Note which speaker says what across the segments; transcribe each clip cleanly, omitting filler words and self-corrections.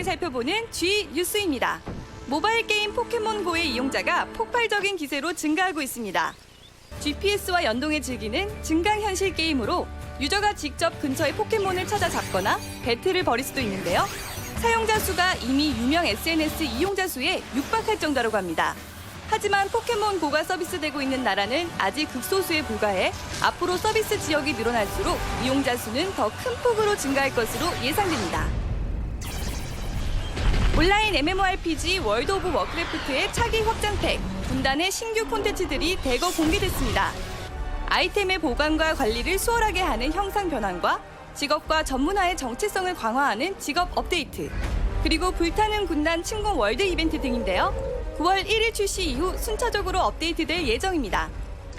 Speaker 1: 살펴보는 G 뉴스입니다. 모바일 게임 포켓몬고의 이용자가 폭발적인 기세로 증가하고 있습니다. GPS와 연동해 즐기는 증강현실 게임으로 유저가 직접 근처의 포켓몬을 찾아 잡거나 배틀을 벌일 수도 있는데요. 사용자 수가 이미 유명 SNS 이용자 수에 육박할 정도라고 합니다. 하지만 포켓몬고가 서비스되고 있는 나라는 아직 극소수에 불과해 앞으로 서비스 지역이 늘어날수록 이용자 수는 더 큰 폭으로 증가할 것으로 예상됩니다. 온라인 MMORPG 월드 오브 워크래프트의 차기 확장팩, 군단의 신규 콘텐츠들이 대거 공개됐습니다. 아이템의 보관과 관리를 수월하게 하는 형상 변환과 직업과 전문화의 정체성을 강화하는 직업 업데이트, 그리고 불타는 군단 침공 월드 이벤트 등인데요. 9월 1일 출시 이후 순차적으로 업데이트될 예정입니다.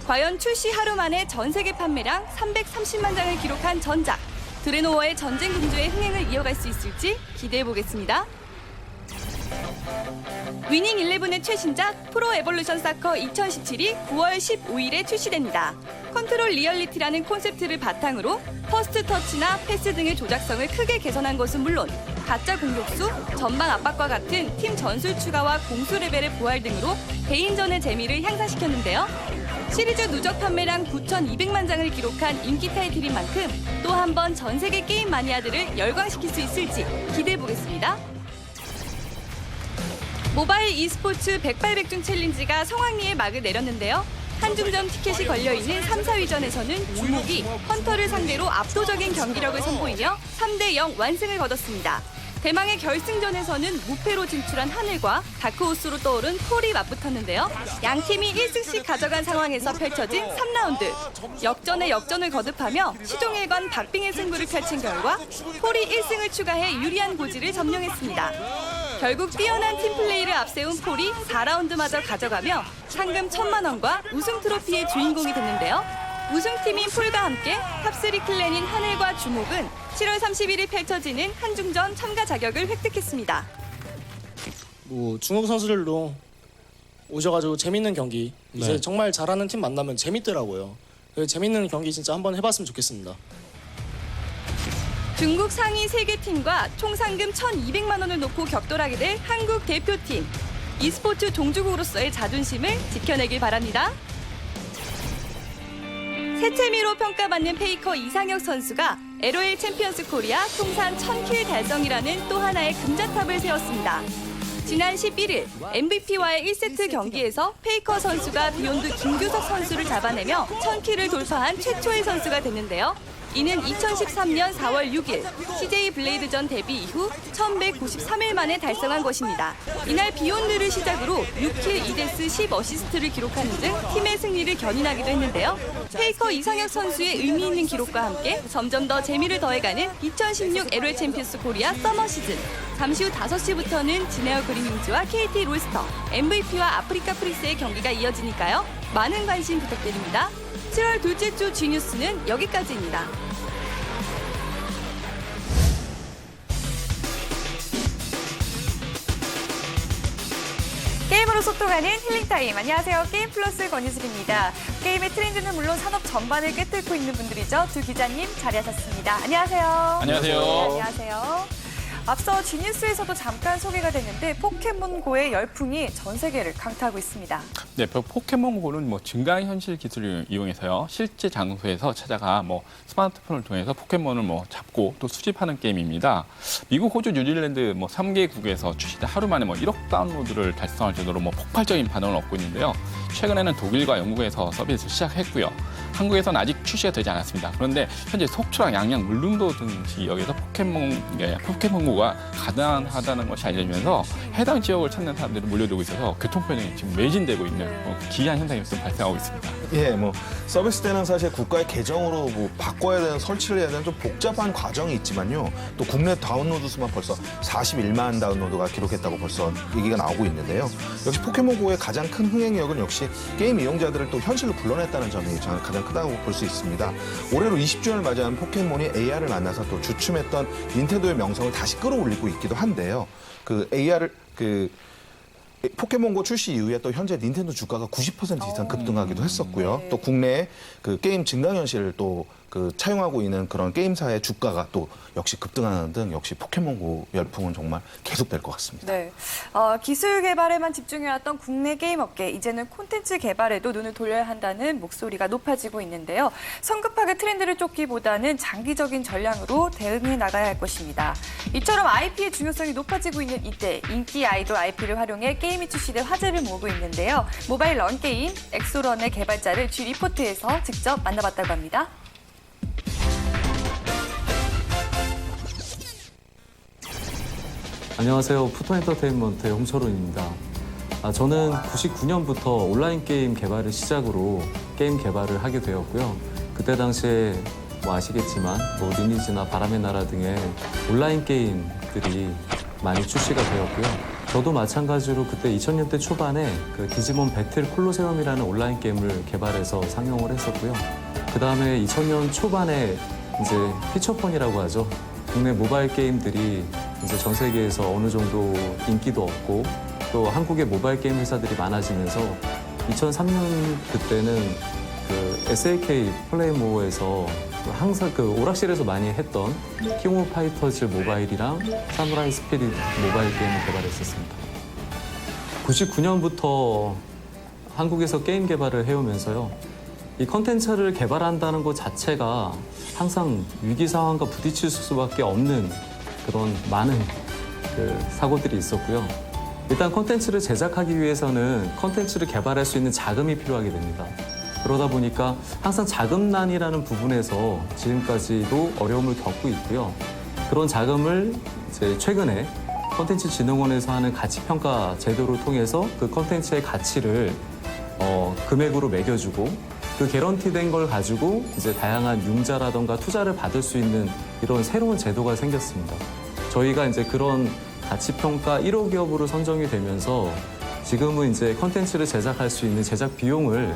Speaker 1: 과연 출시 하루 만에 전 세계 판매량 330만 장을 기록한 전작, 드레노워의 전쟁 군주의 흥행을 이어갈 수 있을지 기대해보겠습니다. 위닝 11의 최신작 프로 에볼루션 사커 2017이 9월 15일에 출시됩니다. 컨트롤 리얼리티라는 콘셉트를 바탕으로 퍼스트 터치나 패스 등의 조작성을 크게 개선한 것은 물론 가짜 공격수, 전방 압박과 같은 팀 전술 추가와 공수 레벨의 부활 등으로 개인전의 재미를 향상시켰는데요. 시리즈 누적 판매량 9,200만 장을 기록한 인기 타이틀인 만큼 또 한 번 전 세계 게임 마니아들을 열광시킬 수 있을지 기대해보겠습니다. 모바일 e스포츠 백발백중 챌린지가 성황리에 막을 내렸는데요. 한중전 티켓이 걸려있는 3, 4위전에서는 주목이 헌터를 상대로 압도적인 경기력을 선보이며 3대0 완승을 거뒀습니다. 대망의 결승전에서는 무패로 진출한 하늘과 다크호스로 떠오른 폴이 맞붙었는데요. 양 팀이 1승씩 가져간 상황에서 펼쳐진 3라운드. 역전에 역전을 거듭하며 시종일관 박빙의 승부를 펼친 결과 폴이 1승을 추가해 유리한 고지를 점령했습니다. 결국 뛰어난 팀플레이를 앞세운 폴이 4라운드마저 가져가며 상금 1,000만 원과 우승 트로피의 주인공이 됐는데요. 우승팀인 폴과 함께 탑3 클랜인 하늘과 주목은 7월 31일 펼쳐지는 한중전 참가 자격을 획득했습니다.
Speaker 2: 중국 선수들도 오셔가지고 재밌는 경기, 이제
Speaker 3: 네.
Speaker 2: 정말 잘하는 팀 만나면 재밌더라고요. 그래서 재밌는 경기 진짜 한번 해봤으면 좋겠습니다.
Speaker 1: 중국 상위 3개 팀과 총 상금 1,200만 원을 놓고 격돌하게 될 한국 대표팀. e스포츠 종주국으로서의 자존심을 지켜내길 바랍니다. 새채미로 평가받는 페이커 이상혁 선수가 LOL 챔피언스 코리아 통산 1000킬 달성이라는 또 하나의 금자탑을 세웠습니다. 지난 11일 MVP와의 1세트 경기에서 페이커 선수가 비욘드 김규석 선수를 잡아내며 1000킬을 돌파한 최초의 선수가 됐는데요. 이는 2013년 4월 6일 CJ 블레이드전 데뷔 이후 1193일 만에 달성한 것입니다. 이날 비욘드를 시작으로 6킬 2데스 10어시스트를 기록하는 등 팀의 승리를 견인하기도 했는데요. 페이커 이상혁 선수의 의미 있는 기록과 함께 점점 더 재미를 더해가는 2016 LOL 챔피언스 코리아 서머 시즌. 잠시 후 5시부터는 지네어 그리밍즈와 KT 롤스터, MVP와 아프리카 프리스의 경기가 이어지니까요. 많은 관심 부탁드립니다. 7월 둘째 주 G뉴스는 여기까지입니다. 게임으로 소통하는 힐링타임. 안녕하세요. 게임 플러스 권유슬입니다. 게임의 트렌드는 물론 산업 전반을 꿰뚫고 있는 분들이죠. 두 기자님 자리하셨습니다. 안녕하세요.
Speaker 3: 안녕하세요.
Speaker 1: 네, 안녕하세요. 앞서 G뉴스에서도 잠깐 소개가 됐는데 포켓몬고의 열풍이 전 세계를 강타하고 있습니다.
Speaker 3: 네, 포켓몬고는 증강현실 기술을 이용해서요. 실제 장소에서 찾아가 스마트폰을 통해서 포켓몬을 잡고 또 수집하는 게임입니다. 미국, 호주, 뉴질랜드 3개국에서 출시돼 하루 만에 1억 다운로드를 달성할 정도로 폭발적인 반응을 얻고 있는데요. 최근에는 독일과 영국에서 서비스를 시작했고요. 한국에서는 아직 출시가 되지 않았습니다. 그런데 현재 속초랑 양양, 울릉도 등 지역에서 포켓몬고가 가능하다는 것이 알려지면서 해당 지역을 찾는 사람들이 몰려들고 있어서 교통편이 지금 매진되고 있는 기이한 현상이 좀 발생하고 있습니다.
Speaker 4: 예, 서비스 때는 사실 국가의 계정으로 바꿔야 되는, 설치를 해야 되는 좀 복잡한 과정이 있지만요. 또 국내 다운로드 수만 벌써 41만 다운로드가 기록했다고 벌써 얘기가 나오고 있는데요. 역시 포켓몬고의 가장 큰 흥행력은 역시 게임 이용자들을 또 현실로 불러냈다는 점이 저는 가장 크다고 볼 수 있습니다. 올해로 20주년을 맞이한 포켓몬이 AR을 만나서 또 주춤했던 닌텐도의 명성을 다시 끌어올리고 있기도 한데요. 포켓몬고 출시 이후에 또 현재 닌텐도 주가가 90% 이상 급등하기도 했었고요. 또 국내 게임 증강현실 또 그 차용하고 있는 그런 게임사의 주가가 또 역시 급등하는 등 역시 포켓몬고 열풍은 정말 계속될 것 같습니다.
Speaker 1: 네, 기술 개발에만 집중해왔던 국내 게임 업계, 이제는 콘텐츠 개발에도 눈을 돌려야 한다는 목소리가 높아지고 있는데요. 성급하게 트렌드를 쫓기보다는 장기적인 전략으로 대응해 나가야 할 것입니다. 이처럼 IP의 중요성이 높아지고 있는 이때 인기 아이돌 IP를 활용해 게임이 출시돼 화제를 모으고 있는데요. 모바일 런 게임 엑소런의 개발자를 G 리포트에서 직접 만나봤다고 합니다.
Speaker 5: 안녕하세요. 푸토엔터테인먼트의 홍철훈입니다. 저는 99년부터 온라인 게임 개발을 시작으로 게임 개발을 하게 되었고요. 그때 당시에 뭐 아시겠지만 뭐 리니지나 바람의 나라 등의 온라인 게임들이 많이 출시가 되었고요. 저도 마찬가지로 그때 2000년대 초반에 그 디지몬 배틀 콜로세움이라는 온라인 게임을 개발해서 상용을 했었고요. 그 다음에 2000년 초반에 이제 피처폰이라고 하죠. 국내 모바일 게임들이 이제 전 세계에서 어느 정도 인기도 없고 또 한국의 모바일 게임 회사들이 많아지면서 2003년 그때는 그 SAK 플레이모어에서 항상 그 오락실에서 많이 했던 킹 오브 파이터즈 모바일이랑 사무라이 스피릿 모바일 게임을 개발했었습니다. 99년부터 한국에서 게임 개발을 해오면서요. 이 컨텐츠를 개발한다는 것 자체가 항상 위기 상황과 부딪힐 수밖에 없는 그런 많은 그 사고들이 있었고요. 일단 컨텐츠를 제작하기 위해서는 컨텐츠를 개발할 수 있는 자금이 필요하게 됩니다. 그러다 보니까 항상 자금난이라는 부분에서 지금까지도 어려움을 겪고 있고요. 그런 자금을 이제 최근에 콘텐츠진흥원에서 하는 가치평가 제도를 통해서 그 콘텐츠의 가치를 금액으로 매겨주고 그 개런티된 걸 가지고 이제 다양한 융자라던가 투자를 받을 수 있는 이런 새로운 제도가 생겼습니다. 저희가 이제 그런 가치평가 1호 기업으로 선정이 되면서 지금은 이제 콘텐츠를 제작할 수 있는 제작 비용을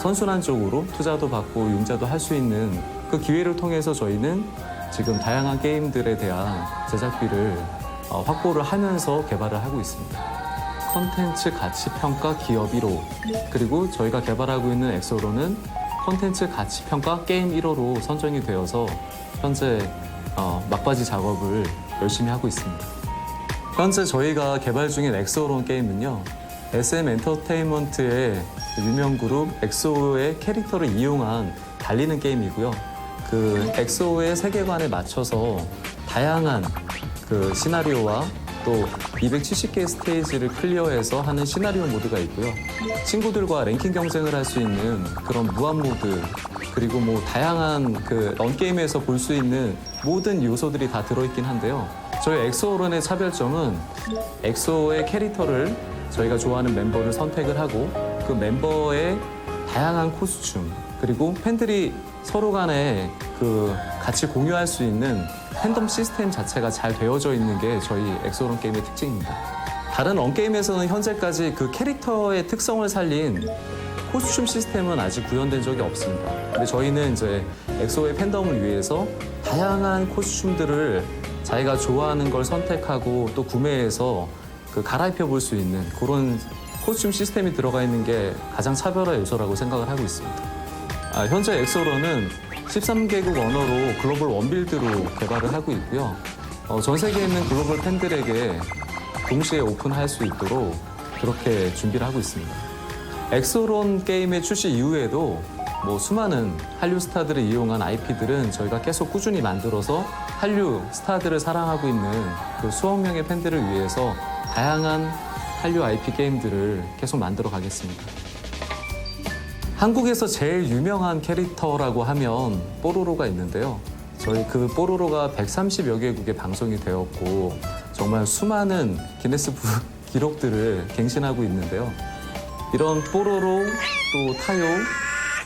Speaker 5: 선순환 쪽으로 투자도 받고 융자도 할 수 있는 그 기회를 통해서 저희는 지금 다양한 게임들에 대한 제작비를 확보를 하면서 개발을 하고 있습니다. 콘텐츠 가치평가 기업 1호, 그리고 저희가 개발하고 있는 엑소로는 콘텐츠 가치평가 게임 1호로 선정이 되어서 현재 막바지 작업을 열심히 하고 있습니다. 현재 저희가 개발 중인 엑소론 게임은요. SM 엔터테인먼트의 유명 그룹 엑소의 캐릭터를 이용한 달리는 게임이고요. 그 엑소의 세계관에 맞춰서 다양한 그 시나리오와 또 270개의 스테이지를 클리어해서 하는 시나리오 모드가 있고요. 친구들과 랭킹 경쟁을 할 수 있는 그런 무한 모드, 그리고 뭐 다양한 그 런게임에서 볼 수 있는 모든 요소들이 다 들어있긴 한데요. 저희 엑소론의 차별점은 엑소의 캐릭터를 저희가 좋아하는 멤버를 선택을 하고 그 멤버의 다양한 코스튬, 그리고 팬들이 서로 간에 그 같이 공유할 수 있는 팬덤 시스템 자체가 잘 되어져 있는 게 저희 엑소런 게임의 특징입니다. 다른 런게임에서는 현재까지 그 캐릭터의 특성을 살린 코스튬 시스템은 아직 구현된 적이 없습니다. 근데 저희는 이제 엑소의 팬덤을 위해서 다양한 코스튬들을 자기가 좋아하는 걸 선택하고 또 구매해서 그 갈아입혀 볼 수 있는 그런 코스튬 시스템이 들어가 있는 게 가장 차별화 요소라고 생각을 하고 있습니다. 현재 엑소런은 13개국 언어로 글로벌 원빌드로 개발을 하고 있고요. 전 세계에 있는 글로벌 팬들에게 동시에 오픈할 수 있도록 그렇게 준비를 하고 있습니다. 엑소론 게임의 출시 이후에도 뭐 수많은 한류 스타들을 이용한 IP들은 저희가 계속 꾸준히 만들어서 한류 스타들을 사랑하고 있는 그 수억 명의 팬들을 위해서 다양한 한류 IP 게임들을 계속 만들어 가겠습니다. 한국에서 제일 유명한 캐릭터라고 하면 뽀로로가 있는데요. 저희 그 뽀로로가 130여 개국에 방송이 되었고 정말 수많은 기네스북 기록들을 갱신하고 있는데요. 이런 뽀로로, 또 타요,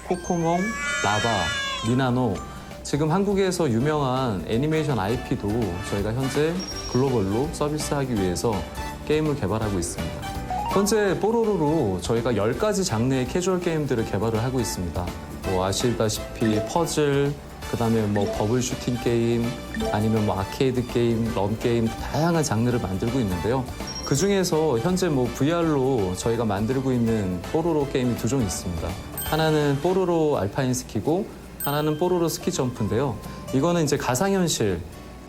Speaker 5: 코코몽, 라바, 니나노, 지금 한국에서 유명한 애니메이션 IP도 저희가 현재 글로벌로 서비스하기 위해서 게임을 개발하고 있습니다. 현재 뽀로로로 저희가 10가지 장르의 캐주얼 게임들을 개발을 하고 있습니다. 뭐 아시다시피 퍼즐, 그다음에 뭐 버블 슈팅 게임, 아니면 뭐 아케이드 게임, 런 게임, 다양한 장르를 만들고 있는데요. 그 중에서 현재 뭐 VR로 저희가 만들고 있는 뽀로로 게임이 2종 있습니다. 하나는 뽀로로 알파인 스키고 하나는 뽀로로 스키 점프인데요. 이거는 이제 가상현실,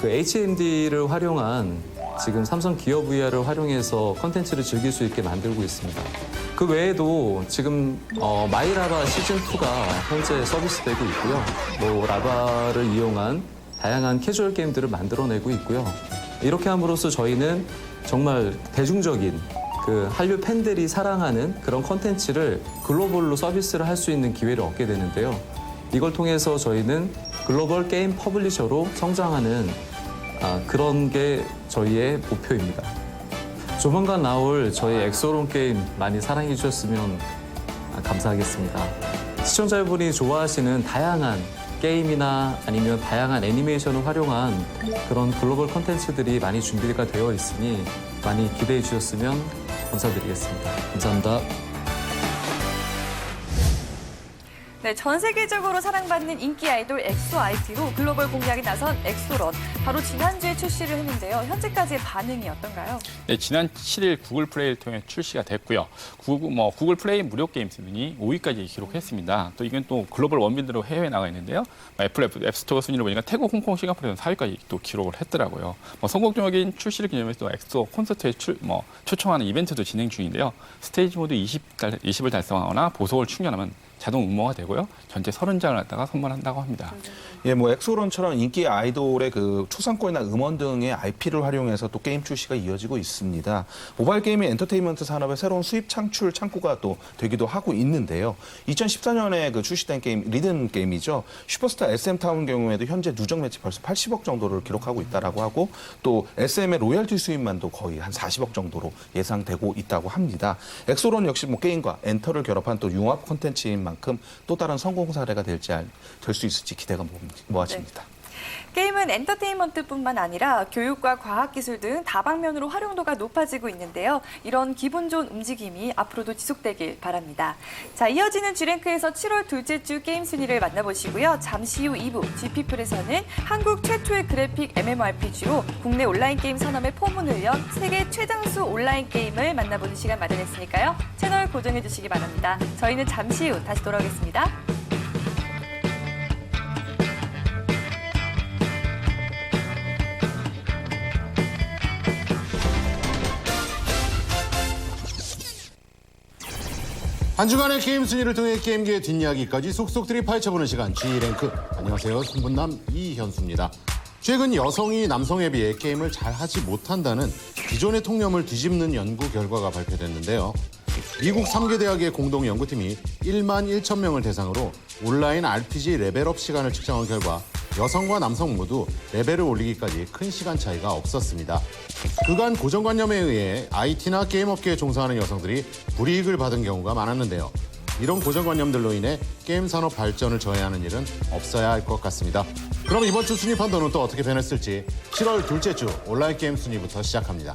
Speaker 5: 그 HMD를 활용한 지금 삼성 기어 VR을 활용해서 컨텐츠를 즐길 수 있게 만들고 있습니다. 그 외에도 지금 마이라바 시즌2가 현재 서비스되고 있고요. 뭐 라바를 이용한 다양한 캐주얼 게임들을 만들어내고 있고요. 이렇게 함으로써 저희는 정말 대중적인 그 한류 팬들이 사랑하는 그런 컨텐츠를 글로벌로 서비스를 할 수 있는 기회를 얻게 되는데요. 이걸 통해서 저희는 글로벌 게임 퍼블리셔로 성장하는 그런 게 저희의 목표입니다. 조만간 나올 저희 엑소론 게임 많이 사랑해 주셨으면 감사하겠습니다. 시청자분이 좋아하시는 다양한 게임이나 아니면 다양한 애니메이션을 활용한 그런 글로벌 콘텐츠들이 많이 준비가 되어 있으니 많이 기대해 주셨으면 감사드리겠습니다. 감사합니다.
Speaker 1: 네, 전 세계적으로 사랑받는 인기 아이돌 엑소 IP로 글로벌 공략에 나선 엑소런. 바로 지난주에 출시를 했는데요. 현재까지의 반응이 어떤가요?
Speaker 3: 네, 지난 7일 구글 플레이를 통해 출시가 됐고요. 구글 플레이 무료 게임 순위 5위까지 기록했습니다. 또 이건 또 글로벌 원빈으로 해외에 나가 있는데요. 애플 앱스토어 순위를 보니까 태국, 홍콩, 싱가포르에서 4위까지 또 기록을 했더라고요. 성공적인 출시를 기념해서 또 엑소 콘서트에 초청하는 이벤트도 진행 중인데요. 스테이지 모드 20을 달성하거나 보석을 충전하면 자동 응모가 되고요. 전체 30장을 갖다가 선물한다고 합니다.
Speaker 4: 예, 뭐 엑소론처럼 인기 아이돌의 그 초상권이나 음원 등의 IP를 활용해서 또 게임 출시가 이어지고 있습니다. 모바일 게임의 엔터테인먼트 산업의 새로운 수입 창출 창구가 또 되기도 하고 있는데요. 2014년에 그 출시된 게임 리듬 게임이죠. 슈퍼스타 SM 타운 경우에도 현재 누적 매치 벌써 80억 정도를 기록하고 있다라고 하고 또 SM의 로열티 수입만도 거의 한 40억 정도로 예상되고 있다고 합니다. 엑소론 역시 뭐 게임과 엔터를 결합한 또 융합 콘텐츠인 만큼 또 다른 성공 사례가 될 수 있을지 기대가 모아집니다.
Speaker 1: 게임은 엔터테인먼트뿐만 아니라 교육과 과학기술 등 다방면으로 활용도가 높아지고 있는데요. 이런 기분 좋은 움직임이 앞으로도 지속되길 바랍니다. 자, 이어지는 G랭크에서 7월 둘째 주 게임 순위를 만나보시고요. 잠시 후 2부 G피플에서는 한국 최초의 그래픽 MMORPG로 국내 온라인 게임 산업의 포문을 연 세계 최장수 온라인 게임을 만나보는 시간 마련했으니까요. 채널 고정해 주시기 바랍니다. 저희는 잠시 후 다시 돌아오겠습니다.
Speaker 6: 한 주간의 게임 순위를 통해 게임계의 뒷이야기까지 속속들이 파헤쳐보는 시간 G랭크. 안녕하세요. 순분남 이현수입니다. 최근 여성이 남성에 비해 게임을 잘하지 못한다는 기존의 통념을 뒤집는 연구 결과가 발표됐는데요. 미국 3개 대학의 공동 연구팀이 1만 1천 명을 대상으로 온라인 RPG 레벨업 시간을 측정한 결과 여성과 남성 모두 레벨을 올리기까지 큰 시간 차이가 없었습니다. 그간 고정관념에 의해 IT나 게임업계에 종사하는 여성들이 불이익을 받은 경우가 많았는데요. 이런 고정관념들로 인해 게임 산업 발전을 저해하는 일은 없어야 할 것 같습니다. 그럼 이번 주 순위 판도는 또 어떻게 변했을지 7월 둘째 주 온라인 게임 순위부터 시작합니다.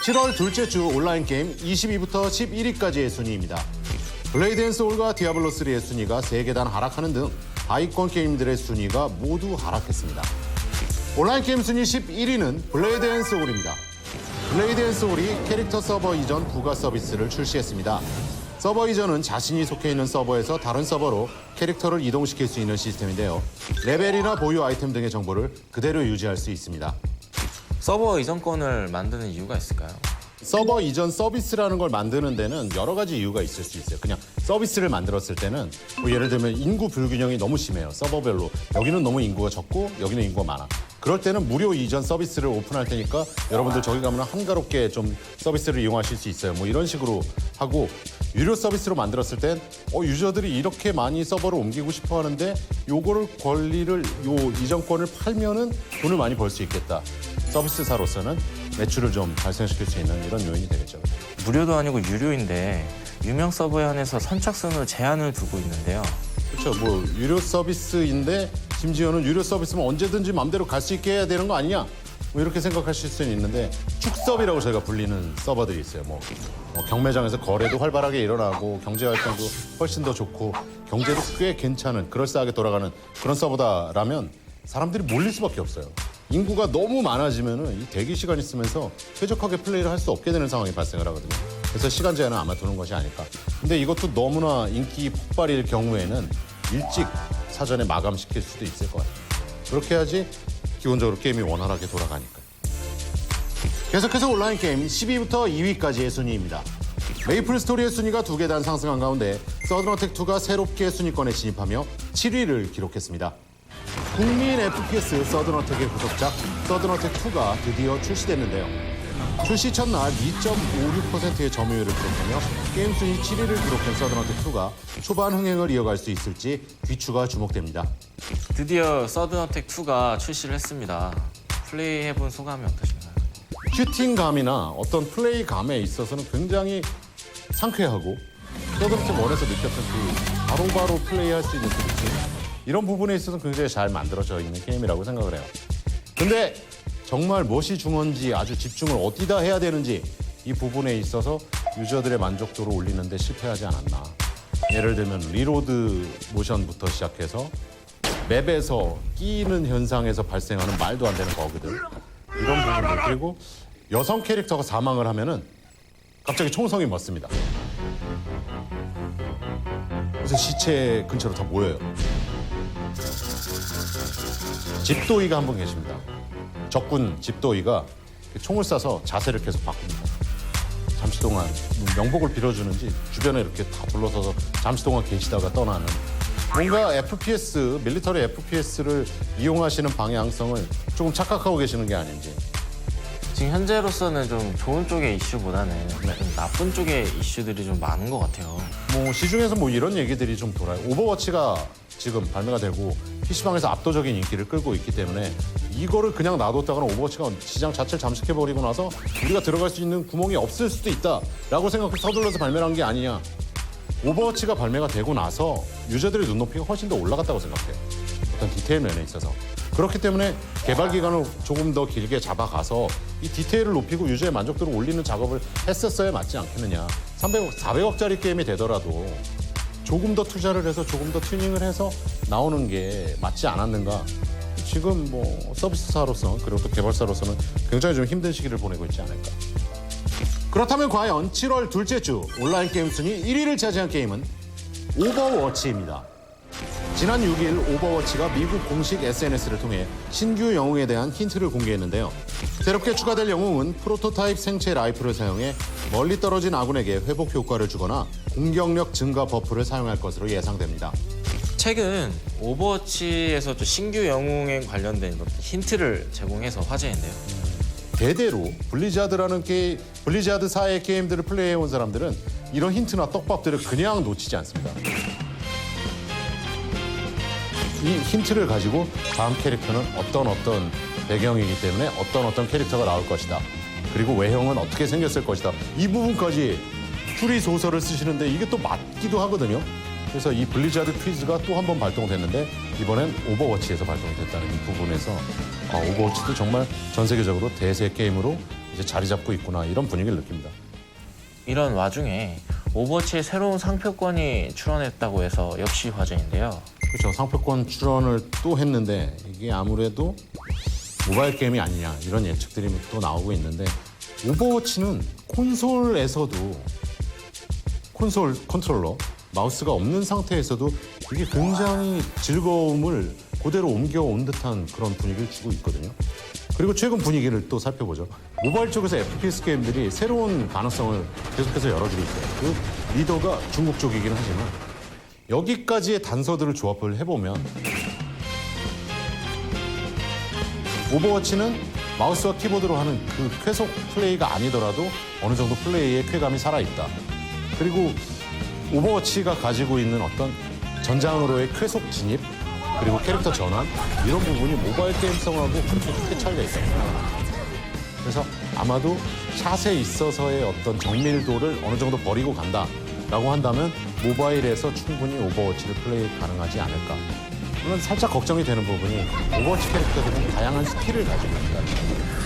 Speaker 6: 7월 둘째 주 온라인 게임 20위부터 11위까지의 순위입니다. 블레이드 앤 소울과 디아블로3의 순위가 3계단 하락하는 등 하위권 게임들의 순위가 모두 하락했습니다. 온라인 게임 순위 11위는 블레이드 앤 소울입니다. 블레이드 앤 소울이 캐릭터 서버 이전 부가 서비스를 출시했습니다. 서버 이전은 자신이 속해 있는 서버에서 다른 서버로 캐릭터를 이동시킬 수 있는 시스템인데요. 레벨이나 보유 아이템 등의 정보를 그대로 유지할 수 있습니다.
Speaker 7: 서버 이전권을 만드는 이유가 있을까요?
Speaker 6: 서버 이전 서비스라는 걸 만드는 데는 여러 가지 이유가 있을 수 있어요. 그냥 서비스를 만들었을 때는 뭐 예를 들면 인구 불균형이 너무 심해요. 서버별로. 여기는 너무 인구가 적고 여기는 인구가 많아. 그럴 때는 무료 이전 서비스를 오픈할 테니까 여러분들 저기 가면 한가롭게 좀 서비스를 이용하실 수 있어요. 뭐 이런 식으로 하고 유료 서비스로 만들었을 땐 유저들이 이렇게 많이 서버를 옮기고 싶어 하는데 요거를 권리를 요 이전권을 팔면은 돈을 많이 벌 수 있겠다. 서비스사로서는 매출을 좀 발생시킬 수 있는 이런 요인이 되겠죠.
Speaker 7: 무료도 아니고 유료인데 유명 서버에 한해서 선착순으로 제한을 두고 있는데요.
Speaker 6: 그렇죠. 뭐 유료 서비스인데 심지어는 유료 서비스면 언제든지 마음대로 갈 수 있게 해야 되는 거 아니냐? 뭐 이렇게 생각하실 수는 있는데 축섭이라고 저희가 불리는 서버들이 있어요. 뭐 경매장에서 거래도 활발하게 일어나고 경제 활동도 훨씬 더 좋고 경제도 꽤 괜찮은 그럴싸하게 돌아가는 그런 서버다라면 사람들이 몰릴 수밖에 없어요. 인구가 너무 많아지면은 이 대기 시간이 있으면서 쾌적하게 플레이를 할 수 없게 되는 상황이 발생을 하거든요. 그래서 시간 제한은 아마 두는 것이 아닐까. 근데 이것도 너무나 인기 폭발일 경우에는 일찍 사전에 마감시킬 수도 있을 것 같아요. 그렇게 해야지 기본적으로 게임이 원활하게 돌아가니까. 계속해서 온라인 게임 10위부터 2위까지의 순위입니다. 메이플 스토리의 순위가 2계단 상승한 가운데 서든어택2가 새롭게 순위권에 진입하며 7위를 기록했습니다. 국민 FPS 서든어택의 후속작 서든어택2가 드디어 출시됐는데요. 출시 첫날 2.56%의 점유율을 기록하며 게임 순위 7위를 기록한 서든어택2가 초반 흥행을 이어갈 수 있을지 귀추가 주목됩니다.
Speaker 7: 드디어 서든어택2가 출시를 했습니다. 플레이해본 소감이 어떠신가요?
Speaker 6: 슈팅감이나 어떤 플레이감에 있어서는 굉장히 상쾌하고 서든어택 1에서 느꼈던 그 바로바로 플레이할 수 있는 느낌, 이런 부분에 있어서는 굉장히 잘 만들어져 있는 게임이라고 생각을 해요. 근데 정말 무엇이 중요한지, 아주 집중을 어디다 해야 되는지 이 부분에 있어서 유저들의 만족도를 올리는 데 실패하지 않았나. 예를 들면 리로드 모션부터 시작해서 맵에서 끼는 현상에서 발생하는 말도 안 되는 버그들, 이런 부분들, 그리고 여성 캐릭터가 사망을 하면은 갑자기 총성이 멎습니다. 그래서 시체 근처로 다 모여요. 집도이가 한 분 계십니다. 적군 집도이가 총을 쏴서 자세를 계속 바꿉니다. 잠시 동안 명복을 빌어주는지 주변에 이렇게 다 둘러서서 잠시 동안 계시다가 떠나는, 뭔가 FPS, 밀리터리 FPS를 이용하시는 방향성을 조금 착각하고 계시는 게 아닌지.
Speaker 7: 지금 현재로서는 좀 좋은 쪽의 이슈보다는 좀 나쁜 쪽의 이슈들이 좀 많은 것 같아요.
Speaker 6: 뭐 시중에서 뭐 이런 얘기들이 좀 돌아요. 오버워치가 지금 발매가 되고 PC방에서 압도적인 인기를 끌고 있기 때문에 이거를 그냥 놔뒀다가는 오버워치가 시장 자체를 잠식해버리고 나서 우리가 들어갈 수 있는 구멍이 없을 수도 있다라고 생각해서 서둘러서 발매를 한 게 아니냐. 오버워치가 발매가 되고 나서 유저들의 눈높이가 훨씬 더 올라갔다고 생각해요. 어떤 디테일 면에 있어서. 그렇기 때문에 개발 기간을 조금 더 길게 잡아가서 이 디테일을 높이고 유저의 만족도를 올리는 작업을 했었어야 맞지 않겠느냐. 300억, 400억짜리 게임이 되더라도 조금 더 투자를 해서 조금 더 튜닝을 해서 나오는 게 맞지 않았는가. 지금 뭐 서비스사로서 그리고 또 개발사로서는 굉장히 좀 힘든 시기를 보내고 있지 않을까. 그렇다면 과연 7월 둘째 주 온라인 게임 순위 1위를 차지한 게임은 오버워치입니다. 지난 6일 오버워치가 미국 공식 SNS를 통해 신규 영웅에 대한 힌트를 공개했는데요. 새롭게 추가될 영웅은 프로토타입 생체 라이플을 사용해 멀리 떨어진 아군에게 회복 효과를 주거나 공격력 증가 버프를 사용할 것으로 예상됩니다.
Speaker 7: 최근 오버워치에서 또 신규 영웅에 관련된 힌트를 제공해서 화제인데요.
Speaker 6: 대대로 블리자드사의 게임들을 플레이해온 사람들은 이런 힌트나 떡밥들을 그냥 놓치지 않습니다. 이 힌트를 가지고 다음 캐릭터는 어떤 배경이기 때문에 어떤 캐릭터가 나올 것이다. 그리고 외형은 어떻게 생겼을 것이다. 이 부분까지 추리 소설을 쓰시는데 이게 또 맞기도 하거든요. 그래서 이 블리자드 퀴즈가 또 한 번 발동됐는데 이번엔 오버워치에서 발동됐다는 이 부분에서 오버워치도 정말 전 세계적으로 대세 게임으로 이제 자리 잡고 있구나, 이런 분위기를 느낍니다.
Speaker 7: 이런 와중에 오버워치의 새로운 상표권이 출원했다고 해서 역시 화제인데요.
Speaker 6: 그렇죠. 상표권 출원을 또 했는데 이게 아무래도 모바일 게임이 아니냐, 이런 예측들이 또 나오고 있는데, 오버워치는 콘솔에서도 콘솔 컨트롤러 마우스가 없는 상태에서도 이게 굉장히 즐거움을 그대로 옮겨온 듯한 그런 분위기를 주고 있거든요. 그리고 최근 분위기를 또 살펴보죠. 모바일 쪽에서 FPS 게임들이 새로운 가능성을 계속해서 열어주고 있어요. 그 리더가 중국 쪽이긴 하지만 여기까지의 단서들을 조합을 해보면 오버워치는 마우스와 키보드로 하는 그 쾌속 플레이가 아니더라도 어느 정도 플레이의 쾌감이 살아있다. 그리고 오버워치가 가지고 있는 어떤 전장으로의 쾌속 진입, 그리고 캐릭터 전환, 이런 부분이 모바일 게임성하고 그렇게 크게 차이가 있습니다. 그래서 아마도 샷에 있어서의 어떤 정밀도를 어느 정도 버리고 간다라고 한다면 모바일에서 충분히 오버워치를 플레이 가능하지 않을까. 물론 살짝 걱정이 되는 부분이 오버워치 캐릭터들은 다양한 스킬을 가지고 있다.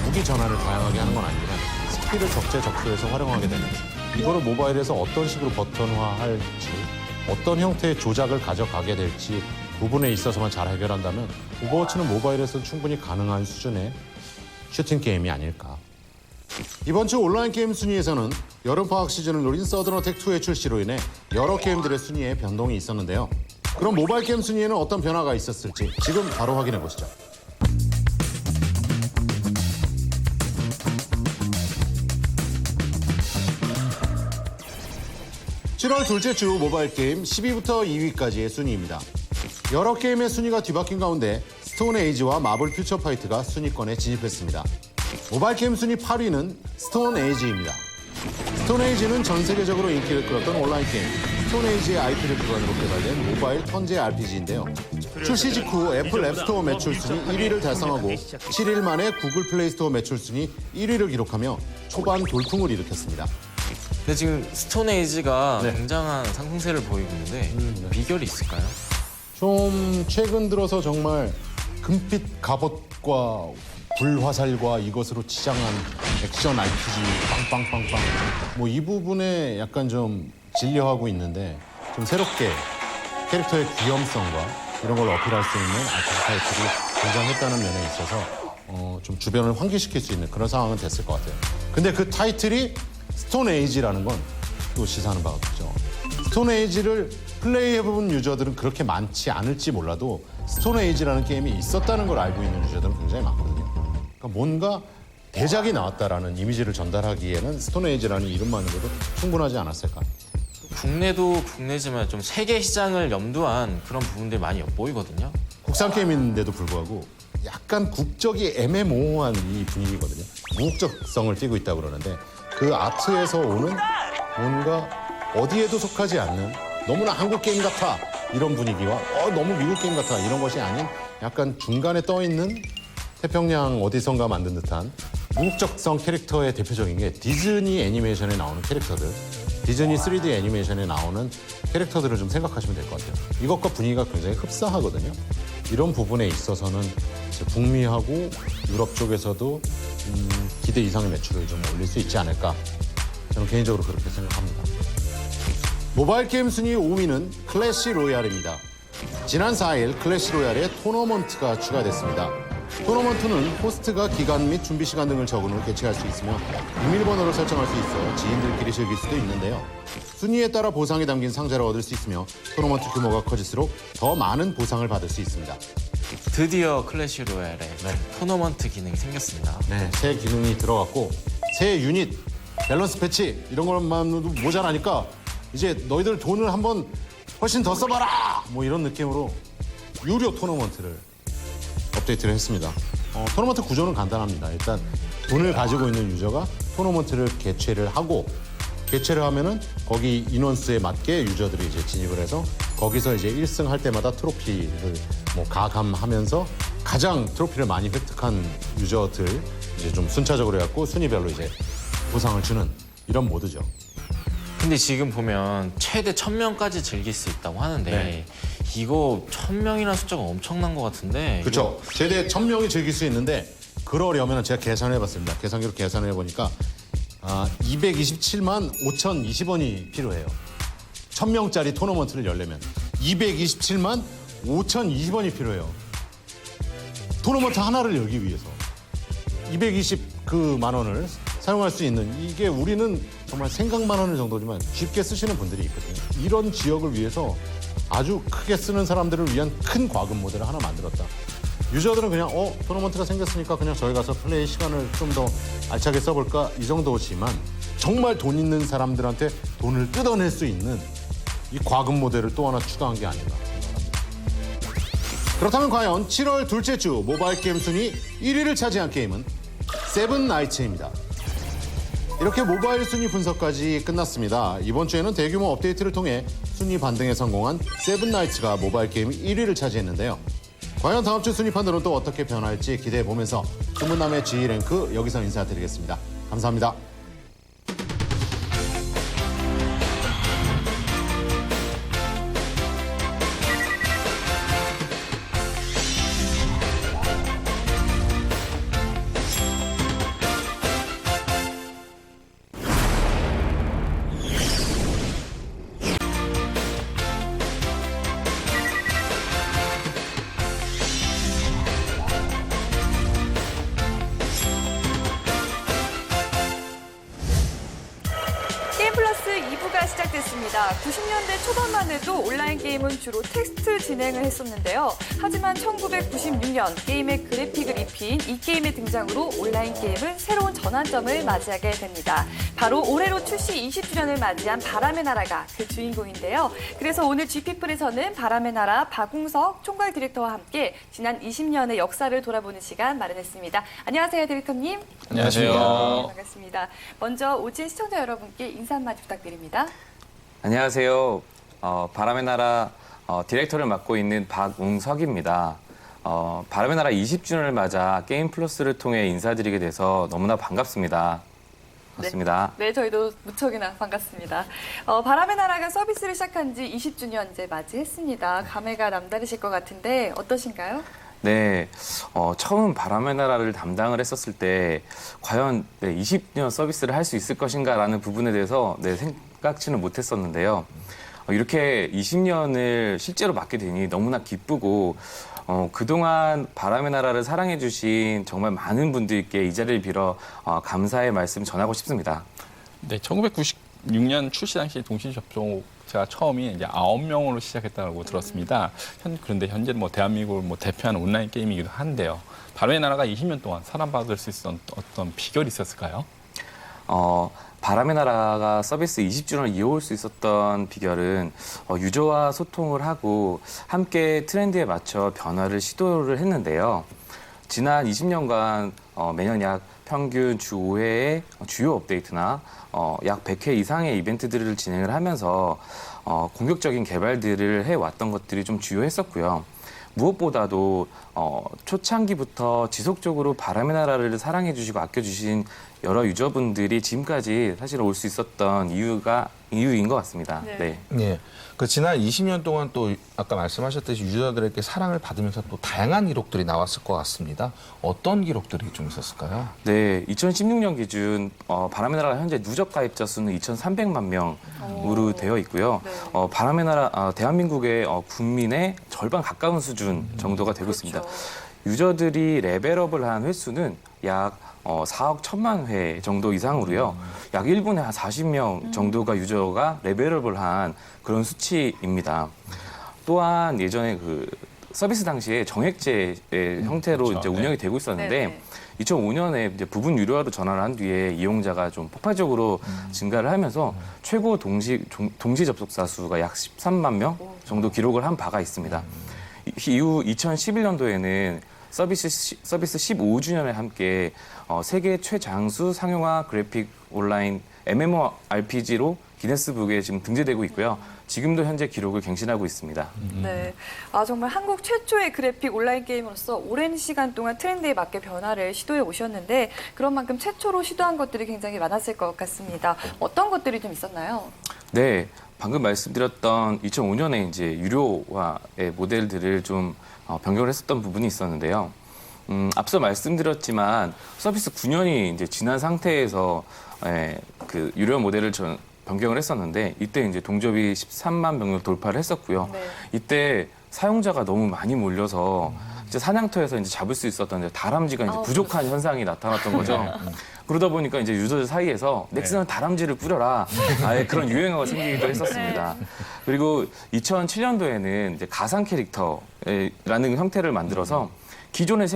Speaker 6: 무기 전환을 다양하게 하는 건 아니지만 스킬을 적재적소에서 활용하게 되는지, 이거를 모바일에서 어떤 식으로 버튼화할지, 어떤 형태의 조작을 가져가게 될지 부분에 있어서만 잘 해결한다면 오버워치는 모바일에서 충분히 가능한 수준의 슈팅 게임이 아닐까. 이번 주 온라인 게임 순위에서는 여름 방학 시즌을 노린 서든어택2의 출시로 인해 여러 게임들의 순위에 변동이 있었는데요. 그럼 모바일 게임 순위에는 어떤 변화가 있었을지 지금 바로 확인해 보시죠. (7월) 둘째 주 모바일 게임 10위부터 2위까지의 순위입니다. 여러 게임의 순위가 뒤바뀐 가운데 스톤 에이지와 마블 퓨처 파이트가 순위권에 진입했습니다. 모바일 게임 순위 8위는 스톤 에이지입니다. 스톤 에이지는 전 세계적으로 인기를 끌었던 온라인 게임 스톤 에이지의 IP를 기반으로 개발된 모바일 턴제 RPG인데요. 출시 직후 애플 앱스토어 매출 순위 1위를 달성하고 7일 만에 구글 플레이 스토어 매출 순위 1위를 기록하며 초반 돌풍을 일으켰습니다.
Speaker 7: 근데 지금 스톤 에이지가
Speaker 6: 네.
Speaker 7: 굉장한 상승세를 보이고 있는데 비결이 있을까요?
Speaker 6: 좀 최근 들어서 정말 금빛 갑옷과 불화살과 이것으로 치장한 액션 RPG 빵빵빵빵 뭐 이 부분에 약간 좀 진려하고 있는데 좀 새롭게 캐릭터의 귀염성과 이런 걸 어필할 수 있는 RPG 타이틀이 등장했다는 면에 있어서 좀 주변을 환기시킬 수 있는 그런 상황은 됐을 것 같아요. 근데 그 타이틀이 스톤 에이지라는 건 또 시사하는 바가 있죠. 스톤 에이지를 플레이해본 유저들은 그렇게 많지 않을지 몰라도 스톤 에이지라는 게임이 있었다는 걸 알고 있는 유저들은 굉장히 많거든요. 그러니까 뭔가 대작이 나왔다라는 이미지를 전달하기에는 스톤 에이지라는 이름만으로도 충분하지 않았을까.
Speaker 7: 국내도 국내지만 좀 세계 시장을 염두한 그런 부분들이 많이 엿보이거든요.
Speaker 6: 국산 게임인데도 불구하고 약간 국적이 애매모호한 이 분위기거든요. 무국적성을 띠고 있다고 그러는데 그 아트에서 오는 뭔가 어디에도 속하지 않는 너무나 한국 게임 같아 이런 분위기와 너무 미국 게임 같아 이런 것이 아닌 약간 중간에 떠있는 태평양 어디선가 만든 듯한 무국적성 캐릭터의 대표적인 게 디즈니 애니메이션에 나오는 캐릭터들 디즈니 3D 애니메이션에 나오는 캐릭터들을 좀 생각하시면 될 것 같아요. 이것과 분위기가 굉장히 흡사하거든요. 이런 부분에 있어서는 이제 북미하고 유럽 쪽에서도 기대 이상의 매출을 좀 올릴 수 있지 않을까 저는 개인적으로 그렇게 생각합니다. 모바일 게임 순위 5위는 클래시 로얄입니다. 지난 4일 클래시 로얄에 토너먼트가 추가됐습니다. 토너먼트는 호스트가 기간 및 준비 시간 등을 적은 후 개최할 수 있으며 비밀번호를 설정할 수 있어 지인들끼리 즐길 수도 있는데요. 순위에 따라 보상이 담긴 상자를 얻을 수 있으며 토너먼트 규모가 커질수록 더 많은 보상을 받을 수 있습니다.
Speaker 7: 드디어 클래시 로얄에 토너먼트 기능이 생겼습니다.
Speaker 6: 네, 새 기능이 들어갔고 새 유닛, 밸런스 패치 이런 것만으로도 모자라니까 이제 너희들 돈을 한번 훨씬 더 써봐라! 뭐 이런 느낌으로 유료 토너먼트를 업데이트를 했습니다. 토너먼트 구조는 간단합니다. 일단 돈을 가지고 있는 유저가 토너먼트를 개최를 하고 개최를 하면은 거기 인원수에 맞게 유저들이 이제 진입을 해서 거기서 이제 1승 할 때마다 트로피를 뭐 가감하면서 가장 트로피를 많이 획득한 유저들 이제 좀 순차적으로 해갖고 순위별로 이제 보상을 주는 이런 모드죠.
Speaker 7: 근데 지금 보면 최대 1000명까지 즐길 수 있다고 하는데
Speaker 6: 네.
Speaker 7: 이거 1000명이라는 숫자가 엄청난 것 같은데
Speaker 6: 그렇죠. 최대 1000명이 즐길 수 있는데 그러려면 제가 계산해봤습니다. 계산기로 계산해보니까 227만 5,020원이 필요해요. 1000명짜리 토너먼트를 열려면 227만 5,020원이 필요해요. 토너먼트 하나를 열기 위해서 220만 원을 사용할 수 있는 이게 우리는 정말 생각만 하는 정도지만 쉽게 쓰시는 분들이 있거든요. 이런 지역을 위해서 아주 크게 쓰는 사람들을 위한 큰 과금 모델을 하나 만들었다. 유저들은 그냥 토너먼트가 생겼으니까 그냥 저희 가서 플레이 시간을 좀 더 알차게 써볼까 이 정도지만 정말 돈 있는 사람들한테 돈을 뜯어낼 수 있는 이 과금 모델을 또 하나 추가한 게 아닌가. 그렇다면 과연 7월 둘째 주 모바일 게임 순위 1위를 차지한 게임은 세븐나이츠입니다. 이렇게 모바일 순위 분석까지 끝났습니다. 이번 주에는 대규모 업데이트를 통해 순위 반등에 성공한 세븐나이츠가 모바일 게임 1위를 차지했는데요. 과연 다음 주 순위 판도는 또 어떻게 변할지 기대해보면서 소문남의 G랭크 여기서 인사드리겠습니다. 감사합니다.
Speaker 1: 맞습니다. 90년대 초반만 해도 온라인 게임은 주로 텍스트 진행을 했었는데요. 하지만 1996년 게임의 그래픽을 입힌 이 게임의 등장으로 온라인 게임은 새로운 전환점을 맞이하게 됩니다. 바로 올해로 출시 20주년을 맞이한 바람의 나라가 그 주인공인데요. 그래서 오늘 GP플에서는 바람의 나라 박웅석 총괄 디렉터와 함께 지난 20년의 역사를 돌아보는 시간 마련했습니다. 안녕하세요, 디렉터님.
Speaker 3: 안녕하세요.
Speaker 1: 반갑습니다. 먼저 오진 시청자 여러분께 인사 한마디 부탁드립니다.
Speaker 8: 안녕하세요. 바람의 나라 디렉터를 맡고 있는 박웅석입니다. 바람의 나라 20주년을 맞아 게임 플러스를 통해 인사드리게 돼서 너무나 반갑습니다. 반갑습니다.
Speaker 1: 네, 저희도 무척이나 반갑습니다. 바람의 나라가 서비스를 시작한 지 20주년 이제 맞이했습니다. 감회가 남다르실 것 같은데 어떠신가요?
Speaker 8: 네, 처음 바람의 나라를 담당을 했었을 때 과연 20년 서비스를 할 수 있을 것인가라는 부분에 대해서 생각지는 못했었는데요. 이렇게 20년을 실제로 맡게 되니 너무나 기쁘고 그동안 바람의 나라를 사랑해주신 정말 많은 분들께 이 자리를 빌어 감사의 말씀 전하고 싶습니다.
Speaker 3: 네, 1996년 출시 당시 동시 접속자가 처음이 이제 9명으로 시작했다고 들었습니다. 그런데 현재 뭐 대한민국을 뭐 대표하는 온라인 게임이기도 한데요. 바람의 나라가 20년 동안 사랑받을 수 있었던 어떤 비결이 있었을까요?
Speaker 8: 바람의 나라가 서비스 20주년을 이어올 수 있었던 비결은 유저와 소통을 하고 함께 트렌드에 맞춰 변화를 시도를 했는데요. 지난 20년간 매년 약 평균 주 5회의 주요 업데이트나 약 100회 이상의 이벤트들을 진행을 하면서 공격적인 개발들을 해왔던 것들이 좀 주요했었고요. 무엇보다도 초창기부터 지속적으로 바람의 나라를 사랑해주시고 아껴주신 여러 유저분들이 지금까지 사실 올 수 있었던 이유인 것 같습니다.
Speaker 1: 네.
Speaker 4: 예. 그 지난 20년 동안 또 아까 말씀하셨듯이 유저들에게 사랑을 받으면서 또 다양한 기록들이 나왔을 것 같습니다. 어떤 기록들이 좀 있었을까요?
Speaker 8: 네, 2016년 기준 바람의 나라 현재 누적 가입자 수는 2,300만 명으로 되어 있고요.
Speaker 1: 네.
Speaker 8: 바람의 나라 대한민국의 국민의 절반 가까운 수준 정도가 되고 있습니다. 유저들이 레벨업을 한 횟수는 약 4억 1천만 회 정도 이상으로요. 약 1분에 한 40명 정도가 유저가 레벨업을 한 그런 수치입니다. 또한 예전에 그 서비스 당시에 정액제의 형태로
Speaker 3: 그렇죠.
Speaker 8: 이제 운영이 되고 있었는데
Speaker 1: 네네.
Speaker 8: 2005년에 이제 부분 유료화로 전환을 한 뒤에 이용자가 좀 폭발적으로 증가를 하면서 최고 동시 접속자 수가 약 13만 명 정도 기록을 한 바가 있습니다. 이후 2011년도에는 서비스 15주년에 함께 세계 최장수 상용화 그래픽 온라인 MMORPG로 기네스북에 지금 등재되고 있고요. 지금도 현재 기록을 갱신하고 있습니다.
Speaker 1: 네, 정말 한국 최초의 그래픽 온라인 게임으로서 오랜 시간 동안 트렌드에 맞게 변화를 시도해 오셨는데 그런 만큼 최초로 시도한 것들이 굉장히 많았을 것 같습니다. 어떤 것들이 좀 있었나요?
Speaker 8: 네, 방금 말씀드렸던 2005년에 이제 유료화의 모델들을 좀 변경을 했었던 부분이 있었는데요. 앞서 말씀드렸지만 서비스 9년이 이제 지난 상태에서 그 유료 모델을 변경을 했었는데 이때 이제 동접이 13만 명을 돌파를 했었고요.
Speaker 1: 네.
Speaker 8: 이때 사용자가 너무 많이 몰려서 이제 사냥터에서 이제 잡을 수 있었던 이제 다람쥐가 이제 부족한 현상이 나타났던 거죠. 그러다 보니까 이제 유저들 사이에서 넥슨은 다람쥐를 뿌려라. 아예 그런 유행어가 생기기도 했었습니다. 그리고 2007년도에는 이제 가상 캐릭터라는 형태를 만들어서 기존의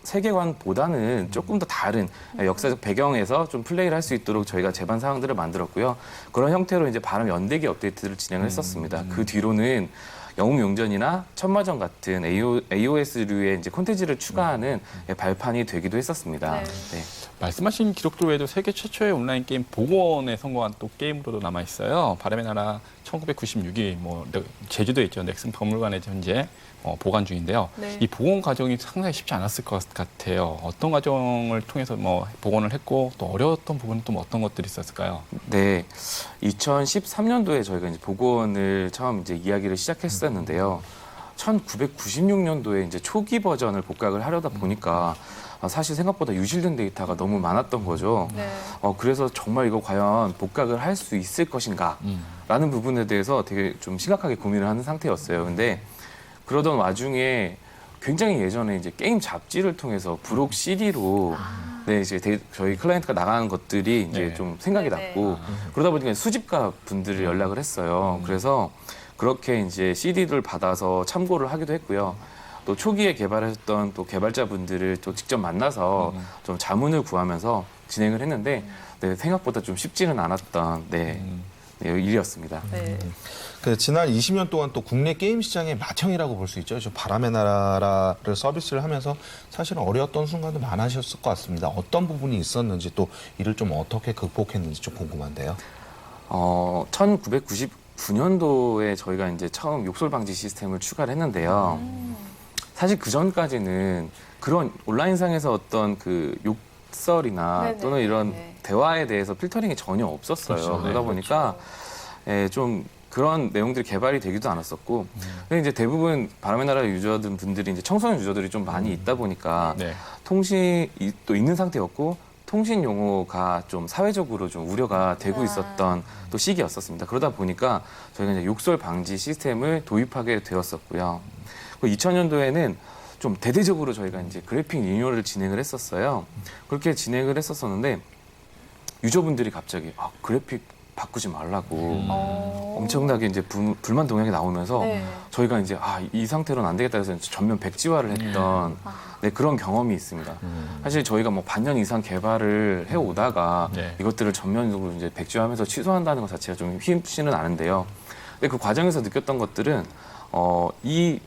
Speaker 8: 세계관보다는 조금 더 다른 역사적 배경에서 좀 플레이를 할 수 있도록 저희가 제반 사항들을 만들었고요. 그런 형태로 이제 바람 연대기 업데이트를 진행을 했었습니다. 그 뒤로는 영웅용전이나 천마전 같은 AOS류의 이제 콘텐츠를 추가하는 발판이 되기도 했었습니다.
Speaker 1: 네.
Speaker 8: 네.
Speaker 3: 말씀하신 기록들 외에도 세계 최초의 온라인 게임 복원에 성공한 또 게임으로도 남아 있어요. 바람의 나라 1996이 뭐 제주도에 있죠. 넥슨 박물관에 현재 보관 중인데요.
Speaker 1: 네.
Speaker 3: 이 복원 과정이 상당히 쉽지 않았을 것 같아요. 어떤 과정을 통해서 뭐 복원을 했고 또 어려웠던 부분은 또 어떤 것들이 있었을까요?
Speaker 8: 네, 2013년도에 저희가 이제 복원을 처음 이제 이야기를 시작했었는데요. 1996년도에 이제 초기 버전을 복각을 하려다 보니까 사실 생각보다 유실된 데이터가 너무 많았던 거죠.
Speaker 1: 네.
Speaker 8: 그래서 정말 이거 과연 복각을 할 수 있을 것인가라는 부분에 대해서 되게 좀 심각하게 고민을 하는 상태였어요. 근데 그러던 와중에 굉장히 예전에 이제 게임 잡지를 통해서 부록 CD로 네, 이제 저희 클라이언트가 나가는 것들이 이제
Speaker 3: 네.
Speaker 8: 좀 생각이
Speaker 1: 네네.
Speaker 8: 났고 그러다 보니까 수집가 분들을 연락을 했어요. 그래서 그렇게 이제 CD를 받아서 참고를 하기도 했고요. 또 초기에 개발했던 또 개발자분들을 또 직접 만나서 좀 자문을 구하면서 진행을 했는데 네, 생각보다 좀 쉽지는 않았던 네, 일이었습니다.
Speaker 1: 네.
Speaker 4: 그 지난 20년 동안 또 국내 게임 시장의 맏형이라고 볼 수 있죠. 저 바람의 나라를 서비스를 하면서 사실은 어려웠던 순간도 많으셨을 것 같습니다. 어떤 부분이 있었는지 또 이를 좀 어떻게 극복했는지 좀 궁금한데요.
Speaker 8: 1999년도에 저희가 이제 처음 욕설 방지 시스템을 추가를 했는데요. 사실 그 전까지는 그런 온라인상에서 어떤 그 욕설이나
Speaker 1: 네네.
Speaker 8: 또는 이런
Speaker 1: 네.
Speaker 8: 대화에 대해서 필터링이 전혀 없었어요.
Speaker 3: 그렇죠.
Speaker 8: 그러다
Speaker 3: 네.
Speaker 8: 보니까 좀 그런 내용들이 개발이 되기도 않았었고, 근데 이제 대부분 바람의 나라 유저들 분들이 이제 청소년 유저들이 좀 많이 있다 보니까
Speaker 3: 네.
Speaker 8: 통신이 또 있는 상태였고 통신 용어가 좀 사회적으로 좀 우려가 되고 있었던 또 시기였었습니다. 그러다 보니까 저희가 이제 욕설 방지 시스템을 도입하게 되었었고요. 2000년도에는 좀 대대적으로 저희가 이제 그래픽 리뉴얼을 진행을 했었어요. 그렇게 진행을 했었었는데 유저분들이 갑자기 그래픽 바꾸지 말라고 엄청나게 이제 불만 동향이 나오면서
Speaker 1: 네.
Speaker 8: 저희가 이제 이 상태로는 안 되겠다 해서 전면 백지화를 했던 네, 그런 경험이 있습니다. 사실 저희가 뭐 반년 이상 개발을 해오다가
Speaker 3: 네.
Speaker 8: 이것들을 전면적으로 이제 백지화하면서 취소한다는 것 자체가 좀 쉽지는 않은데요. 근데 그 과정에서 느꼈던 것들은 이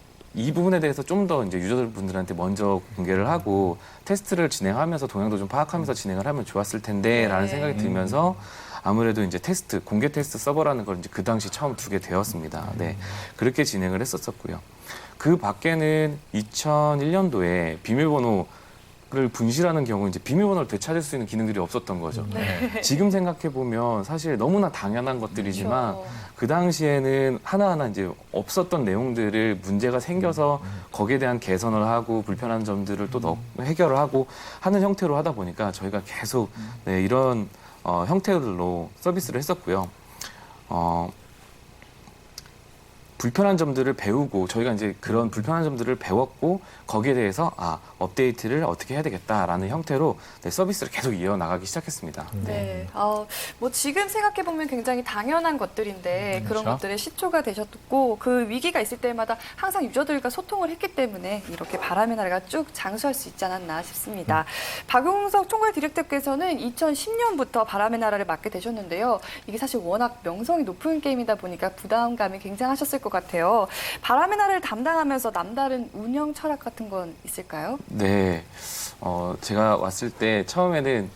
Speaker 8: 부분에 대해서 좀 더 이제 유저분들한테 먼저 공개를 하고 테스트를 진행하면서 동향도 좀 파악하면서 진행을 하면 좋았을 텐데라는 생각이 들면서 아무래도 이제 공개 테스트 서버라는 걸 이제 그 당시 처음 두게 되었습니다. 네. 그렇게 진행을 했었고요. 그 밖에는 2001년도에 비밀번호를 분실하는 경우 이제 비밀번호를 되찾을 수 있는 기능들이 없었던 거죠. 지금 생각해 보면 사실 너무나 당연한 것들이지만
Speaker 1: 그렇죠.
Speaker 8: 그 당시에는 하나하나 이제 없었던 내용들을 문제가 생겨서 거기에 대한 개선을 하고 불편한 점들을 또 해결을 하고 하는 형태로 하다 보니까 저희가 계속 네, 이런 형태들로 서비스를 했었고요. 불편한 점들을 배우고 저희가 이제 그런 불편한 점들을 배웠고 거기에 대해서 업데이트를 어떻게 해야 되겠다라는 형태로 네, 서비스를 계속 이어나가기 시작했습니다.
Speaker 1: 네. 뭐 지금 생각해보면 굉장히 당연한 것들인데 그런
Speaker 3: 그렇죠.
Speaker 1: 것들의 시초가 되셨고 그 위기가 있을 때마다 항상 유저들과 소통을 했기 때문에 이렇게 바람의 나라가 쭉 장수할 수 있지 않았나 싶습니다. 박용석 총괄 디렉터께서는 2010년부터 바람의 나라를 맡게 되셨는데요. 이게 사실 워낙 명성이 높은 게임이다 보니까 부담감이 굉장하셨을 것 같아요. 바람의 나라를 담당하면서 남다른 운영 철학 같은 건 있을까요?
Speaker 8: 네, 제가 왔을 때 처음에는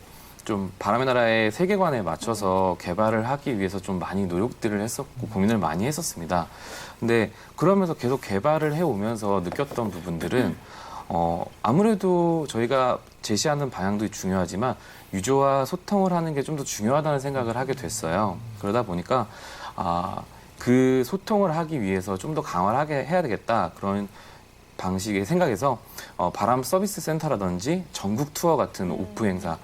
Speaker 8: 좀 바람의 나라의 세계관에 맞춰서 개발을 하기 위해서 좀 많이 노력들을 했었고 고민을 많이 했었습니다. 근데 그러면서 계속 개발을 해오면서 느꼈던 부분들은 아무래도 저희가 제시하는 방향도 중요하지만 유저와 소통을 하는 게 좀 더 중요하다는 생각을 하게 됐어요. 그러다 보니까 그 소통을 하기 위해서 좀 더 강화를 해야 되겠다 그런 방식의 생각에서 바람 서비스 센터라든지 전국 투어 같은 오프 행사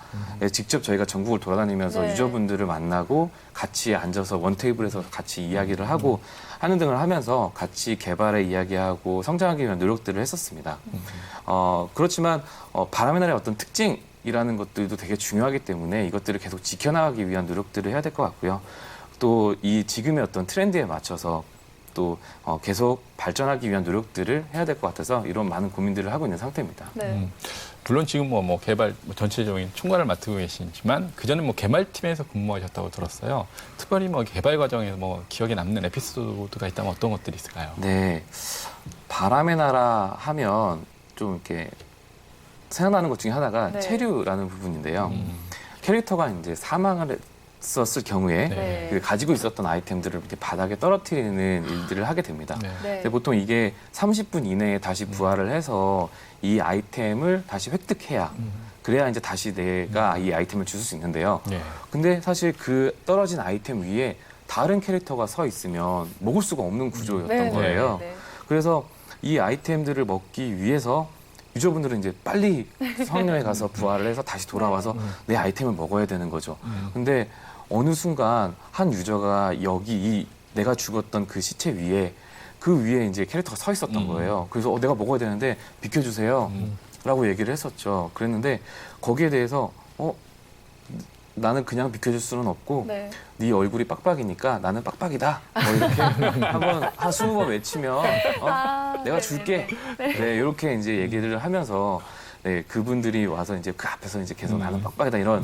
Speaker 8: 직접 저희가 전국을 돌아다니면서
Speaker 1: 네.
Speaker 8: 유저분들을 만나고 같이 앉아서 원 테이블에서 같이 이야기를 하고 하는 등을 하면서 같이 개발에 이야기하고 성장하기 위한 노력들을 했었습니다. 그렇지만 바람의 나라의 어떤 특징이라는 것들도 되게 중요하기 때문에 이것들을 계속 지켜나가기 위한 노력들을 해야 될 것 같고요. 또 이 지금의 어떤 트렌드에 맞춰서 또 계속 발전하기 위한 노력들을 해야 될 것 같아서 이런 많은 고민들을 하고 있는 상태입니다.
Speaker 1: 네.
Speaker 3: 물론 지금 뭐 개발 전체적인 총괄을 맡고 계시지만 그 전에 뭐 개발팀에서 근무하셨다고 들었어요. 특별히 뭐 개발 과정에서 뭐 기억에 남는 에피소드가 있다면 어떤 것들이 있을까요?
Speaker 8: 네, 바람의 나라 하면 좀 이렇게 생각나는 것 중에 하나가
Speaker 1: 네.
Speaker 8: 체류라는 부분인데요. 캐릭터가 이제 사망을 했었을 경우에
Speaker 1: 네.
Speaker 8: 그 가지고 있었던 아이템들을 이렇게 바닥에 떨어뜨리는 일들을 하게 됩니다.
Speaker 3: 네.
Speaker 1: 네.
Speaker 8: 근데 보통 이게 30분 이내에 다시 부활을 해서 이 아이템을 다시 획득해야 그래야 이제 다시 내가 이 아이템을 주실 수 있는데요.
Speaker 3: 네.
Speaker 8: 근데 사실 그 떨어진 아이템 위에 다른 캐릭터가 서 있으면 먹을 수가 없는 구조였던
Speaker 1: 네,
Speaker 8: 거예요.
Speaker 1: 네, 네.
Speaker 8: 그래서 이 아이템들을 먹기 위해서 유저분들은 이제 빨리 성녀에 가서 부활을 해서 다시 돌아와서 내 아이템을 먹어야 되는 거죠. 근데 어느 순간 한 유저가 여기 내가 죽었던 그 시체 위에 그 위에 이제 캐릭터가 서 있었던 거예요. 그래서 내가 먹어야 되는데 비켜주세요. 라고 얘기를 했었죠. 그랬는데 거기에 대해서 나는 그냥 비켜줄 수는 없고
Speaker 1: 네.
Speaker 8: 네 얼굴이 빡빡이니까 나는 빡빡이다. 뭐 이렇게 한번 한 20번 외치면 내가 줄게. 네, 이렇게 이제 얘기를 하면서 네, 그분들이 와서 이제 그 앞에서 이제 계속 나는 빡빡이다 이런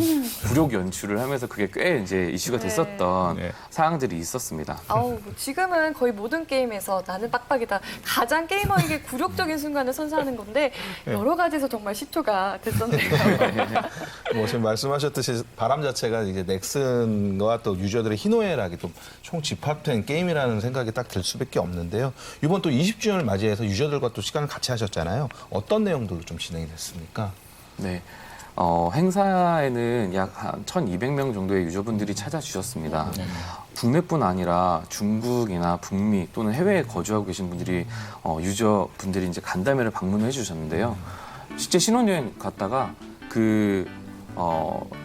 Speaker 8: 굴욕 연출을 하면서 그게 꽤 이제 이슈가 됐었던
Speaker 3: 네.
Speaker 8: 사항들이 있었습니다.
Speaker 1: 아우, 뭐 지금은 거의 모든 게임에서 나는 빡빡이다. 가장 게이머에게 굴욕적인 순간을 선사하는 건데 여러 가지에서 정말 시초가 됐었네요.
Speaker 4: 뭐 지금 말씀하셨듯이 바람 자체가 이제 넥슨과 또 유저들의 희노애락이 또 총 집합된 게임이라는 생각이 딱 들 수밖에 없는데요. 이번 또 20주년을 맞이해서 유저들과 또 시간을 같이 하셨잖아요. 어떤 내용들로 좀 진행이 됐습니까?
Speaker 8: 네. 행사에는 약 한 1,200명 정도의 유저분들이 찾아주셨습니다. 국내뿐 아니라 중국이나 북미 또는 해외에 거주하고 계신 분들이 유저분들이 이제 간담회를 방문해 주셨는데요. 실제 신혼여행 갔다가 그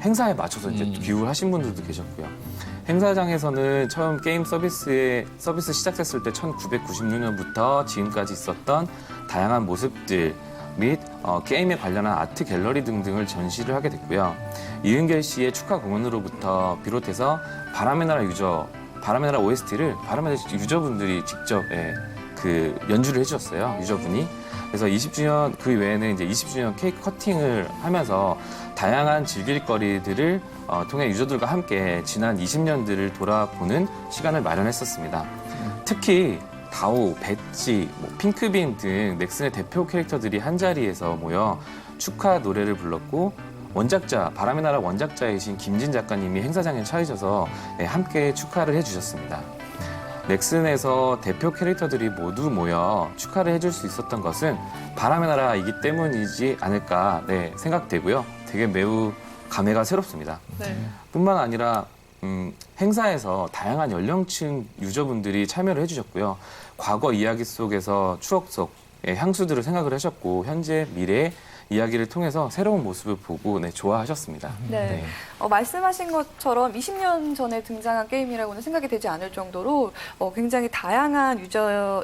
Speaker 8: 행사에 맞춰서 이제 귀국을 하신 분들도 계셨고요. 행사장에서는 처음 게임 서비스 시작됐을 때 1996년부터 지금까지 있었던 다양한 모습들 및 게임에 관련한 아트 갤러리 등등을 전시를 하게 됐고요. 이은결 씨의 축하 공연으로부터 비롯해서 바람의 나라 OST를 바람의 나라 유저분들이 직접 그 연주를 해주셨어요. 유저분이. 그래서 20주년 그 외에는 이제 20주년 케이크 커팅을 하면서 다양한 즐길거리들을 통해 유저들과 함께 지난 20년들을 돌아보는 시간을 마련했었습니다. 특히 다오, 배지, 핑크빈 등 넥슨의 대표 캐릭터들이 한 자리에서 모여 축하 노래를 불렀고 바람의 나라 원작자이신 김진 작가님이 행사장에 차이셔서 함께 축하를 해주셨습니다. 넥슨에서 대표 캐릭터들이 모두 모여 축하를 해줄 수 있었던 것은 바람의 나라이기 때문이지 않을까 생각되고요. 되게 매우 감회가 새롭습니다.
Speaker 1: 네.
Speaker 8: 뿐만 아니라 행사에서 다양한 연령층 유저분들이 참여를 해주셨고요. 과거 이야기 속에서 추억 속의 향수들을 생각을 하셨고 현재 미래의 이야기를 통해서 새로운 모습을 보고 좋아하셨습니다.
Speaker 1: 네. 말씀하신 것처럼 20년 전에 등장한 게임이라고는 생각이 되지 않을 정도로 굉장히 다양한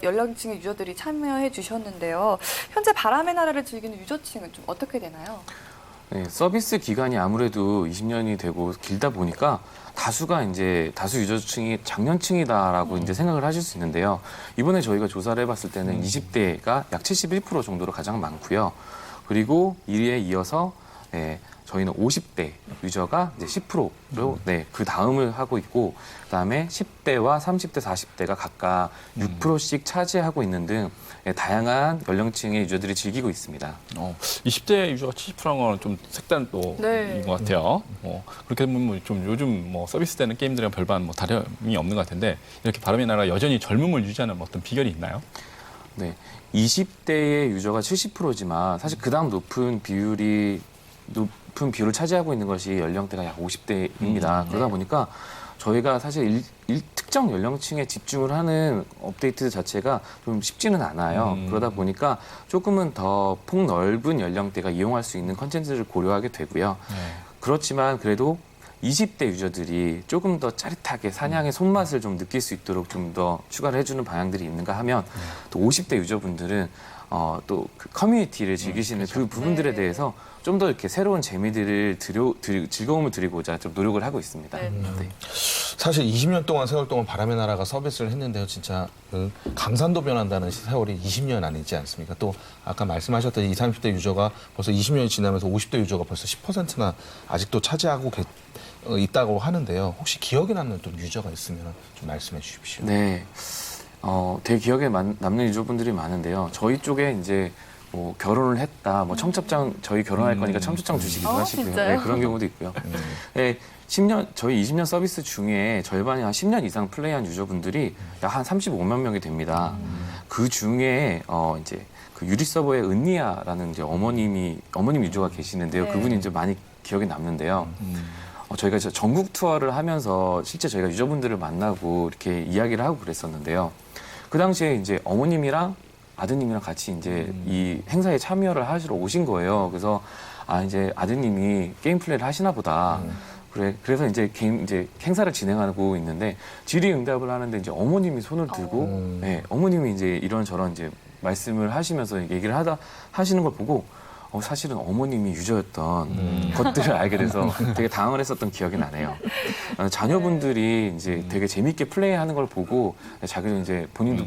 Speaker 1: 연령층의 유저들이 참여해 주셨는데요. 현재 바람의 나라를 즐기는 유저층은 좀 어떻게 되나요?
Speaker 8: 네, 서비스 기간이 아무래도 20년이 되고 길다 보니까 다수 유저층이 장년층이다라고 이제 생각을 하실 수 있는데요. 이번에 저희가 조사를 해봤을 때는 20대가 약 71% 정도로 가장 많고요. 그리고 이에 이어서 저희는 50대 유저가 이제 10%로 그 다음을 하고 있고 그다음에 10대와 30대, 40대가 각각 6%씩 차지하고 있는 등 다양한 연령층의 유저들이 즐기고 있습니다.
Speaker 3: 20대 유저가 70%는 건 좀 색다른 또인 것 같아요. 그렇게 보면 좀 요즘 서비스되는 게임들이랑 별반 다름이 없는 것 같은데 이렇게 바람의 나라가 여전히 젊음을 유지하는 어떤 비결이 있나요?
Speaker 8: 네, 20대의 유저가 70%지만 사실 그다음 높은 비율을 차지하고 있는 것이 연령대가 약 50대입니다. 그러다 보니까 저희가 사실 특정 연령층에 집중을 하는 업데이트 자체가 좀 쉽지는 않아요. 그러다 보니까 조금은 더 폭넓은 연령대가 이용할 수 있는 컨텐츠를 고려하게 되고요. 그렇지만 그래도 20대 유저들이 조금 더 짜릿하게 사냥의 손맛을 좀 느낄 수 있도록 좀 더 추가를 해주는 방향들이 있는가 하면 또 50대 유저분들은 또 그 커뮤니티를 즐기시는 그 부분들에 대해서 좀 더 이렇게 새로운 재미들을 즐거움을 드리고자 좀 노력을 하고 있습니다. 네.
Speaker 4: 사실 20년 동안 세월 동안 바람의 나라가 서비스를 했는데요. 진짜 그 강산도 변한다는 세월이 20년 아니지 않습니까? 또 아까 말씀하셨던 20, 30대 유저가 벌써 20년이 지나면서 50대 유저가 벌써 10%나 아직도 차지하고 있다고 하는데요. 혹시 기억에 남는 또 유저가 있으면 좀 말씀해 주십시오.
Speaker 8: 네. 되게 기억에 남는 유저분들이 많은데요. 저희 쪽에 이제 결혼을 했다, 청첩장 저희 결혼할 거니까 청첩장 주시기도 하시고요.
Speaker 1: 진짜요?
Speaker 8: 네, 그런 경우도 있고요. 네, 저희 20년 서비스 중에 절반이 한 10년 이상 플레이한 유저분들이 약 한 35만 명이 됩니다. 그 중에 이제 그 유리 서버의 은니아라는 이제 어머님 유저가 계시는데요. 그분이 이제 많이 기억에 남는데요. 저희가 전국 투어를 하면서 실제 저희가 유저분들을 만나고 이렇게 이야기를 하고 그랬었는데요. 그 당시에 이제 어머님이랑 아드님이랑 같이 이제 이 행사에 참여를 하시러 오신 거예요. 그래서 이제 아드님이 게임 플레이를 하시나 보다. 그래서 이제 행사를 진행하고 있는데 질의응답을 하는데 이제 어머님이 손을 들고 어머님이 이제 이런저런 이제 말씀을 하시면서 얘기를 하시는 걸 보고 사실은 어머님이 유저였던 것들을 알게 돼서 되게 당황을 했었던 기억이 나네요. 자녀분들이 이제 되게 재밌게 플레이하는 걸 보고 자기도 이제 본인도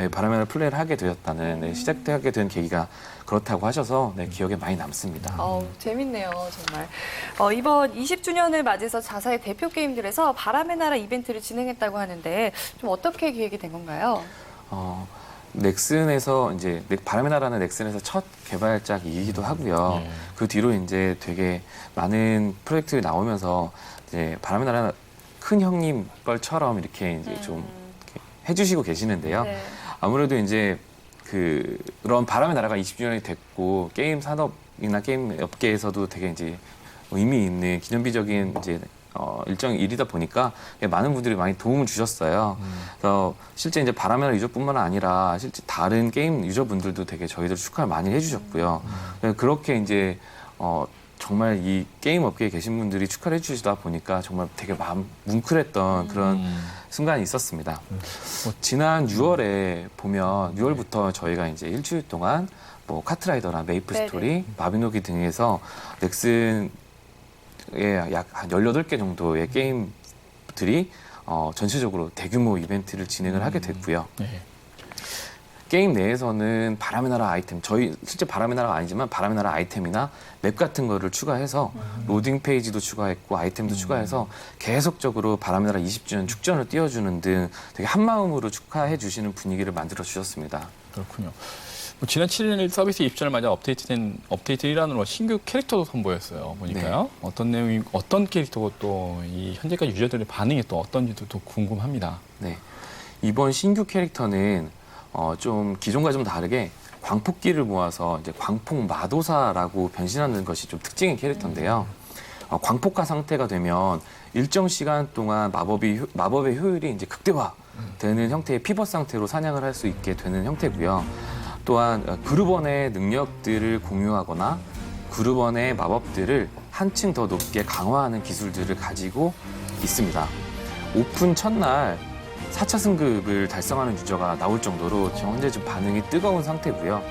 Speaker 8: 바람의 나라 플레이를 하게 되었다는 시작하게 된 계기가 그렇다고 하셔서 기억에 많이 남습니다.
Speaker 1: 재밌네요, 정말. 이번 20주년을 맞이해서 자사의 대표 게임들에서 바람의 나라 이벤트를 진행했다고 하는데 좀 어떻게 기획이 된 건가요?
Speaker 8: 넥슨에서 이제 바람의 나라는 넥슨에서 첫 개발작이기도 하고요. 그 뒤로 이제 되게 많은 프로젝트들이 나오면서 이제 바람의 나라 큰 형님 뻘처럼 이렇게 이제 좀 이렇게 해주시고 계시는데요.
Speaker 1: 네.
Speaker 8: 아무래도 이제 그런 바람의 나라가 20주년이 됐고 게임 산업이나 게임 업계에서도 되게 이제 의미 있는 기념비적인 이제 일정 일이다 보니까 많은 분들이 많이 도움을 주셨어요. 그래서 실제 이제 바람의 나라 유저뿐만 아니라 실제 다른 게임 유저분들도 되게 저희들 축하를 많이 해주셨고요. 그렇게 이제 정말 이 게임 업계에 계신 분들이 축하를 해주시다 보니까 정말 되게 마음 뭉클했던 그런 순간이 있었습니다. 지난 6월에 보면 6월부터 저희가 이제 일주일 동안 뭐 카트라이더나 메이플 스토리, 마비노기 등에서 넥슨 약 한 18개 정도의 게임들이 전체적으로 대규모 이벤트를 진행을 하게 됐고요. 게임 내에서는 바람의 나라 아이템, 저희 실제 바람의 나라가 아니지만 바람의 나라 아이템이나 맵 같은 거를 추가해서 로딩 페이지도 추가했고 아이템도 추가해서 계속적으로 바람의 나라 20주년 축전을 띄워주는 등 되게 한마음으로 축하해 주시는 분위기를 만들어 주셨습니다.
Speaker 3: 그렇군요. 지난 7일 서비스 입주를 맞아 업데이트된 업데이트 일환으로 신규 캐릭터도 선보였어요. 보니까요. 어떤 내용이 어떤 캐릭터고 또 이 현재까지 유저들의 반응이 또 어떤지도 또 궁금합니다.
Speaker 8: 네, 이번 신규 캐릭터는 좀 기존과 좀 다르게 광폭기를 모아서 이제 광폭 마도사라고 변신하는 것이 좀 특징의 캐릭터인데요. 광폭화 상태가 되면 일정 시간 동안 마법의 효율이 이제 극대화되는 형태의 피벗 상태로 사냥을 할 수 있게 되는 형태고요. 또한 그룹원의 능력들을 공유하거나 그룹원의 마법들을 한층 더 높게 강화하는 기술들을 가지고 있습니다. 오픈 첫날 4차 승급을 달성하는 유저가 나올 정도로 지금 현재 좀 반응이 뜨거운 상태고요.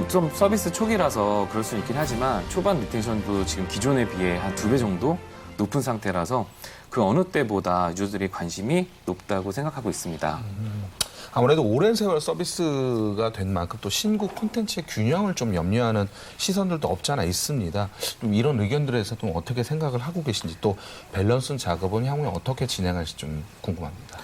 Speaker 8: 좀 서비스 초기라서 그럴 수는 있긴 하지만 초반 리텐션도 지금 기존에 비해 한 2배 정도 높은 상태라서 그 어느 때보다 유저들의 관심이 높다고 생각하고 있습니다.
Speaker 4: 아무래도 오랜 세월 서비스가 된 만큼 또 신규 콘텐츠의 균형을 좀 염려하는 시선들도 없지 않아 있습니다. 좀 이런 의견들에 대해서 좀 어떻게 생각을 하고 계신지 또 밸런스 작업은 향후에 어떻게 진행할지 좀 궁금합니다.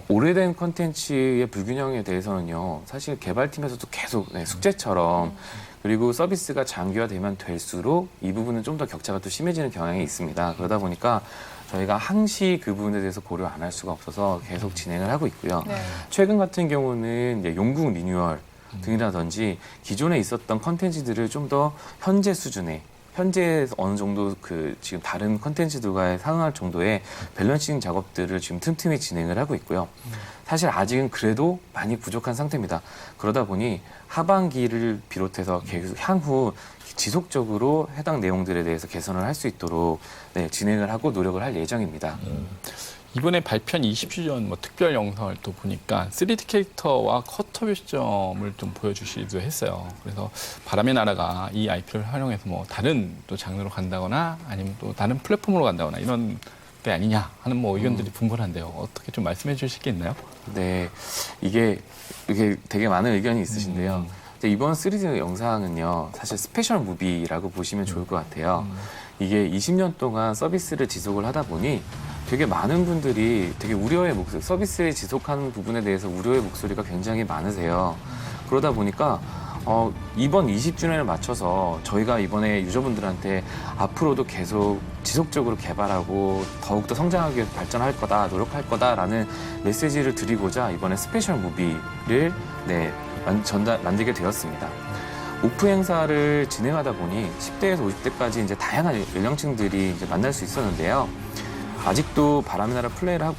Speaker 8: 오래된 콘텐츠의 불균형에 대해서는요. 사실 개발팀에서도 계속 숙제처럼 그리고 서비스가 장기화되면 될수록 이 부분은 좀 더 격차가 또 심해지는 경향이 있습니다. 그러다 보니까 저희가 항시 그 부분에 대해서 고려 안 할 수가 없어서 계속 진행을 하고 있고요. 최근 같은 경우는 이제 용궁 리뉴얼 등이라든지 기존에 있었던 컨텐츠들을 좀 더 현재 수준에 현재 어느 정도 지금 다른 컨텐츠들과의 상응할 정도의 밸런싱 작업들을 지금 틈틈이 진행을 하고 있고요. 사실 아직은 그래도 많이 부족한 상태입니다. 그러다 보니 하반기를 비롯해서 계속 향후 지속적으로 해당 내용들에 대해서 개선을 할 수 있도록 진행을 하고 노력을 할 예정입니다.
Speaker 3: 이번에 발표한 20주년 특별 영상을 또 보니까 3D 캐릭터와 커터뷰 시점을 좀 보여주시기도 했어요. 그래서 바람의 나라가 이 IP를 활용해서 다른 또 장르로 간다거나 아니면 또 다른 플랫폼으로 간다거나 이런 게 아니냐 하는 의견들이 분분한데요. 어떻게 좀 말씀해 주실 게 있나요?
Speaker 8: 네, 이게 되게 많은 의견이 있으신데요. 이번 3D 영상은요, 사실 스페셜 무비라고 보시면 좋을 것 같아요. 이게 20년 동안 서비스를 지속을 하다 보니 되게 많은 분들이 되게 우려의 목소리, 서비스를 지속하는 부분에 대해서 우려의 목소리가 굉장히 많으세요. 그러다 보니까 이번 20주년을 맞춰서 저희가 이번에 유저분들한테 앞으로도 계속 지속적으로 개발하고 더욱더 성장하기 위해서 발전할 거다, 노력할 거다라는 메시지를 드리고자 이번에 스페셜 무비를 만들게 되었습니다. 오프 행사를 진행하다 보니 10대에서 50대까지 이제 다양한 연령층들이 이제 만날 수 있었는데요. 아직도 바람의 나라 플레이를 하고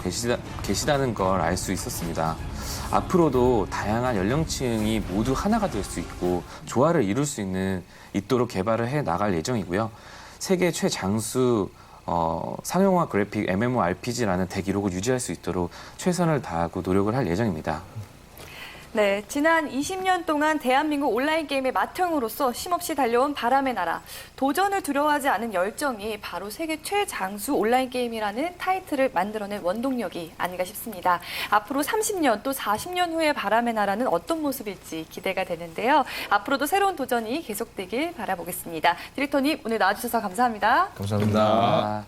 Speaker 8: 계시다는 걸 알 수 있었습니다. 앞으로도 다양한 연령층이 모두 하나가 될 수 있고 조화를 이룰 수 있도록 개발을 해 나갈 예정이고요. 세계 최장수 상용화 그래픽 MMORPG라는 대기록을 유지할 수 있도록 최선을 다하고 노력을 할 예정입니다.
Speaker 1: 네, 지난 20년 동안 대한민국 온라인 게임의 맏형으로서 쉼없이 달려온 바람의 나라. 도전을 두려워하지 않은 열정이 바로 세계 최장수 온라인 게임이라는 타이틀을 만들어낸 원동력이 아닌가 싶습니다. 앞으로 30년 또 40년 후의 바람의 나라는 어떤 모습일지 기대가 되는데요. 앞으로도 새로운 도전이 계속되길 바라보겠습니다. 디렉터님, 오늘 나와주셔서 감사합니다.
Speaker 4: 감사합니다.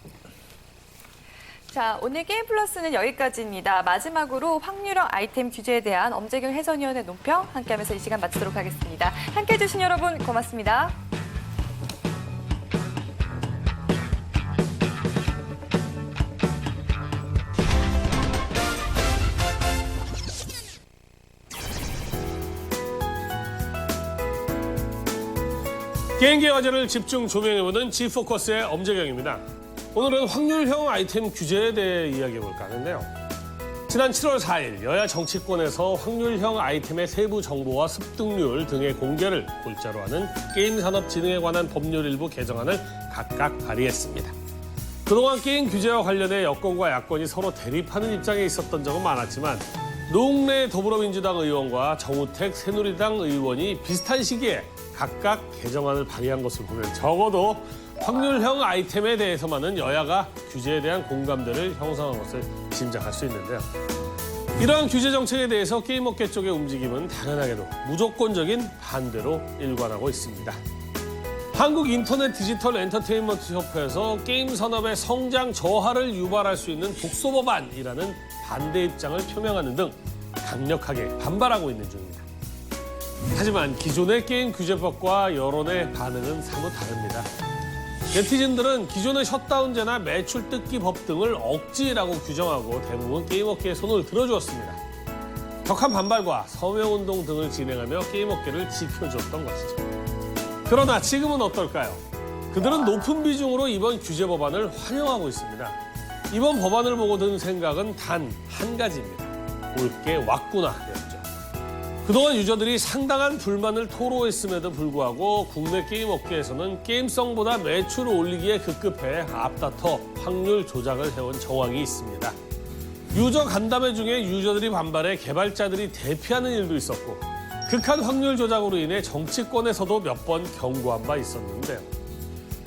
Speaker 1: 자, 오늘 게임 플러스는 여기까지입니다. 마지막으로 확률형 아이템 규제에 대한 엄재경 해설위원의 논평 함께하면서 이 시간 마치도록 하겠습니다. 함께해 주신 여러분 고맙습니다.
Speaker 9: 게임계 화제를 집중 조명해보는 G포커스의 엄재경입니다. 오늘은 확률형 아이템 규제에 대해 이야기해볼까 하는데요. 지난 7월 4일 여야 정치권에서 확률형 아이템의 세부 정보와 습득률 등의 공개를 골자로 하는 게임산업진흥에 관한 법률 일부 개정안을 각각 발의했습니다. 그동안 게임 규제와 관련해 여권과 야권이 서로 대립하는 입장에 있었던 적은 많았지만 노웅래 더불어민주당 의원과 정우택 새누리당 의원이 비슷한 시기에 각각 개정안을 발의한 것을 보면 적어도 확률형 아이템에 대해서만은 여야가 규제에 대한 공감대를 형성한 것을 짐작할 수 있는데요. 이러한 규제 정책에 대해서 게임업계 쪽의 움직임은 당연하게도 무조건적인 반대로 일관하고 있습니다. 한국인터넷 디지털 엔터테인먼트 협회에서 게임 산업의 성장 저하를 유발할 수 있는 독소법안이라는 반대 입장을 표명하는 등 강력하게 반발하고 있는 중입니다. 하지만 기존의 게임 규제법과 여론의 반응은 사뭇 다릅니다. 네티즌들은 기존의 셧다운제나 매출 뜯기 법 등을 억지라고 규정하고 대부분 게임업계에 손을 들어주었습니다. 격한 반발과 서명운동 등을 진행하며 게임업계를 지켜줬던 것이죠. 그러나 지금은 어떨까요? 그들은 높은 비중으로 이번 규제 법안을 환영하고 있습니다. 이번 법안을 보고 든 생각은 단 한 가지입니다. 올 게 왔구나였죠. 그동안 유저들이 상당한 불만을 토로했음에도 불구하고 국내 게임 업계에서는 게임성보다 매출을 올리기에 급급해 앞다퉈 확률 조작을 해온 정황이 있습니다. 유저 간담회 중에 유저들이 반발해 개발자들이 대피하는 일도 있었고 극한 확률 조작으로 인해 정치권에서도 몇 번 경고한 바 있었는데요.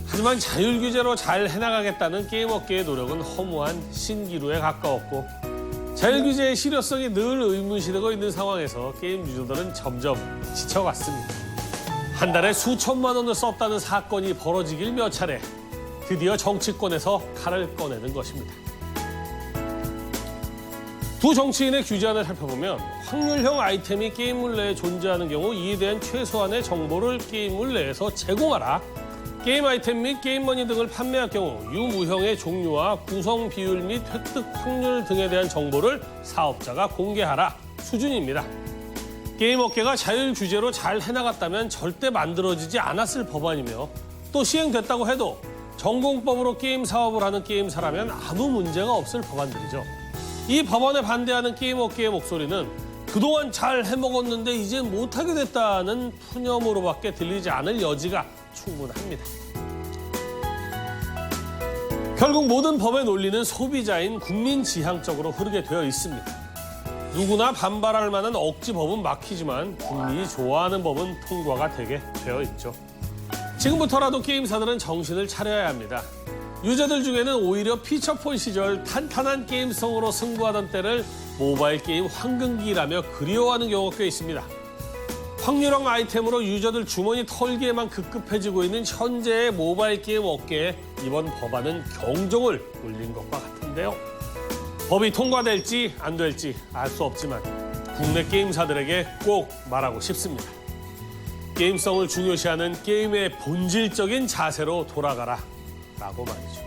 Speaker 9: 하지만 자율 규제로 잘 해나가겠다는 게임 업계의 노력은 허무한 신기루에 가까웠고 자율 규제의 실효성이 늘 의문시되고 있는 상황에서 게임 유저들은 점점 지쳐갔습니다. 한 달에 수천만 원을 썼다는 사건이 벌어지길 몇 차례 드디어 정치권에서 칼을 꺼내는 것입니다. 두 정치인의 규제안을 살펴보면 확률형 아이템이 게임물 내에 존재하는 경우 이에 대한 최소한의 정보를 게임물 내에서 제공하라. 게임 아이템 및 게임머니 등을 판매할 경우 유무형의 종류와 구성 비율 및 획득 확률 등에 대한 정보를 사업자가 공개하라 수준입니다. 게임 업계가 자율 규제로 잘 해나갔다면 절대 만들어지지 않았을 법안이며 또 시행됐다고 해도 전공법으로 게임 사업을 하는 게임사라면 아무 문제가 없을 법안들이죠. 이 법안에 반대하는 게임 업계의 목소리는 그동안 잘 해먹었는데 이제 못하게 됐다는 푸념으로밖에 들리지 않을 여지가 충분합니다. 결국 모든 법의 논리는 소비자인 국민 지향적으로 흐르게 되어 있습니다. 누구나 반발할 만한 억지 법은 막히지만 국민이 좋아하는 법은 통과가 되게 되어 있죠. 지금부터라도 게임사들은 정신을 차려야 합니다. 유저들 중에는 오히려 피처폰 시절 탄탄한 게임성으로 승부하던 때를 모바일 게임 황금기라며 그리워하는 경우가 꽤 있습니다. 확률형 아이템으로 유저들 주머니 털기에만 급급해지고 있는 현재의 모바일 게임 업계에 이번 법안은 경종을 울린 것과 같은데요. 법이 통과될지 안 될지 알 수 없지만 국내 게임사들에게 꼭 말하고 싶습니다. 게임성을 중요시하는 게임의 본질적인 자세로 돌아가라 라고 말이죠.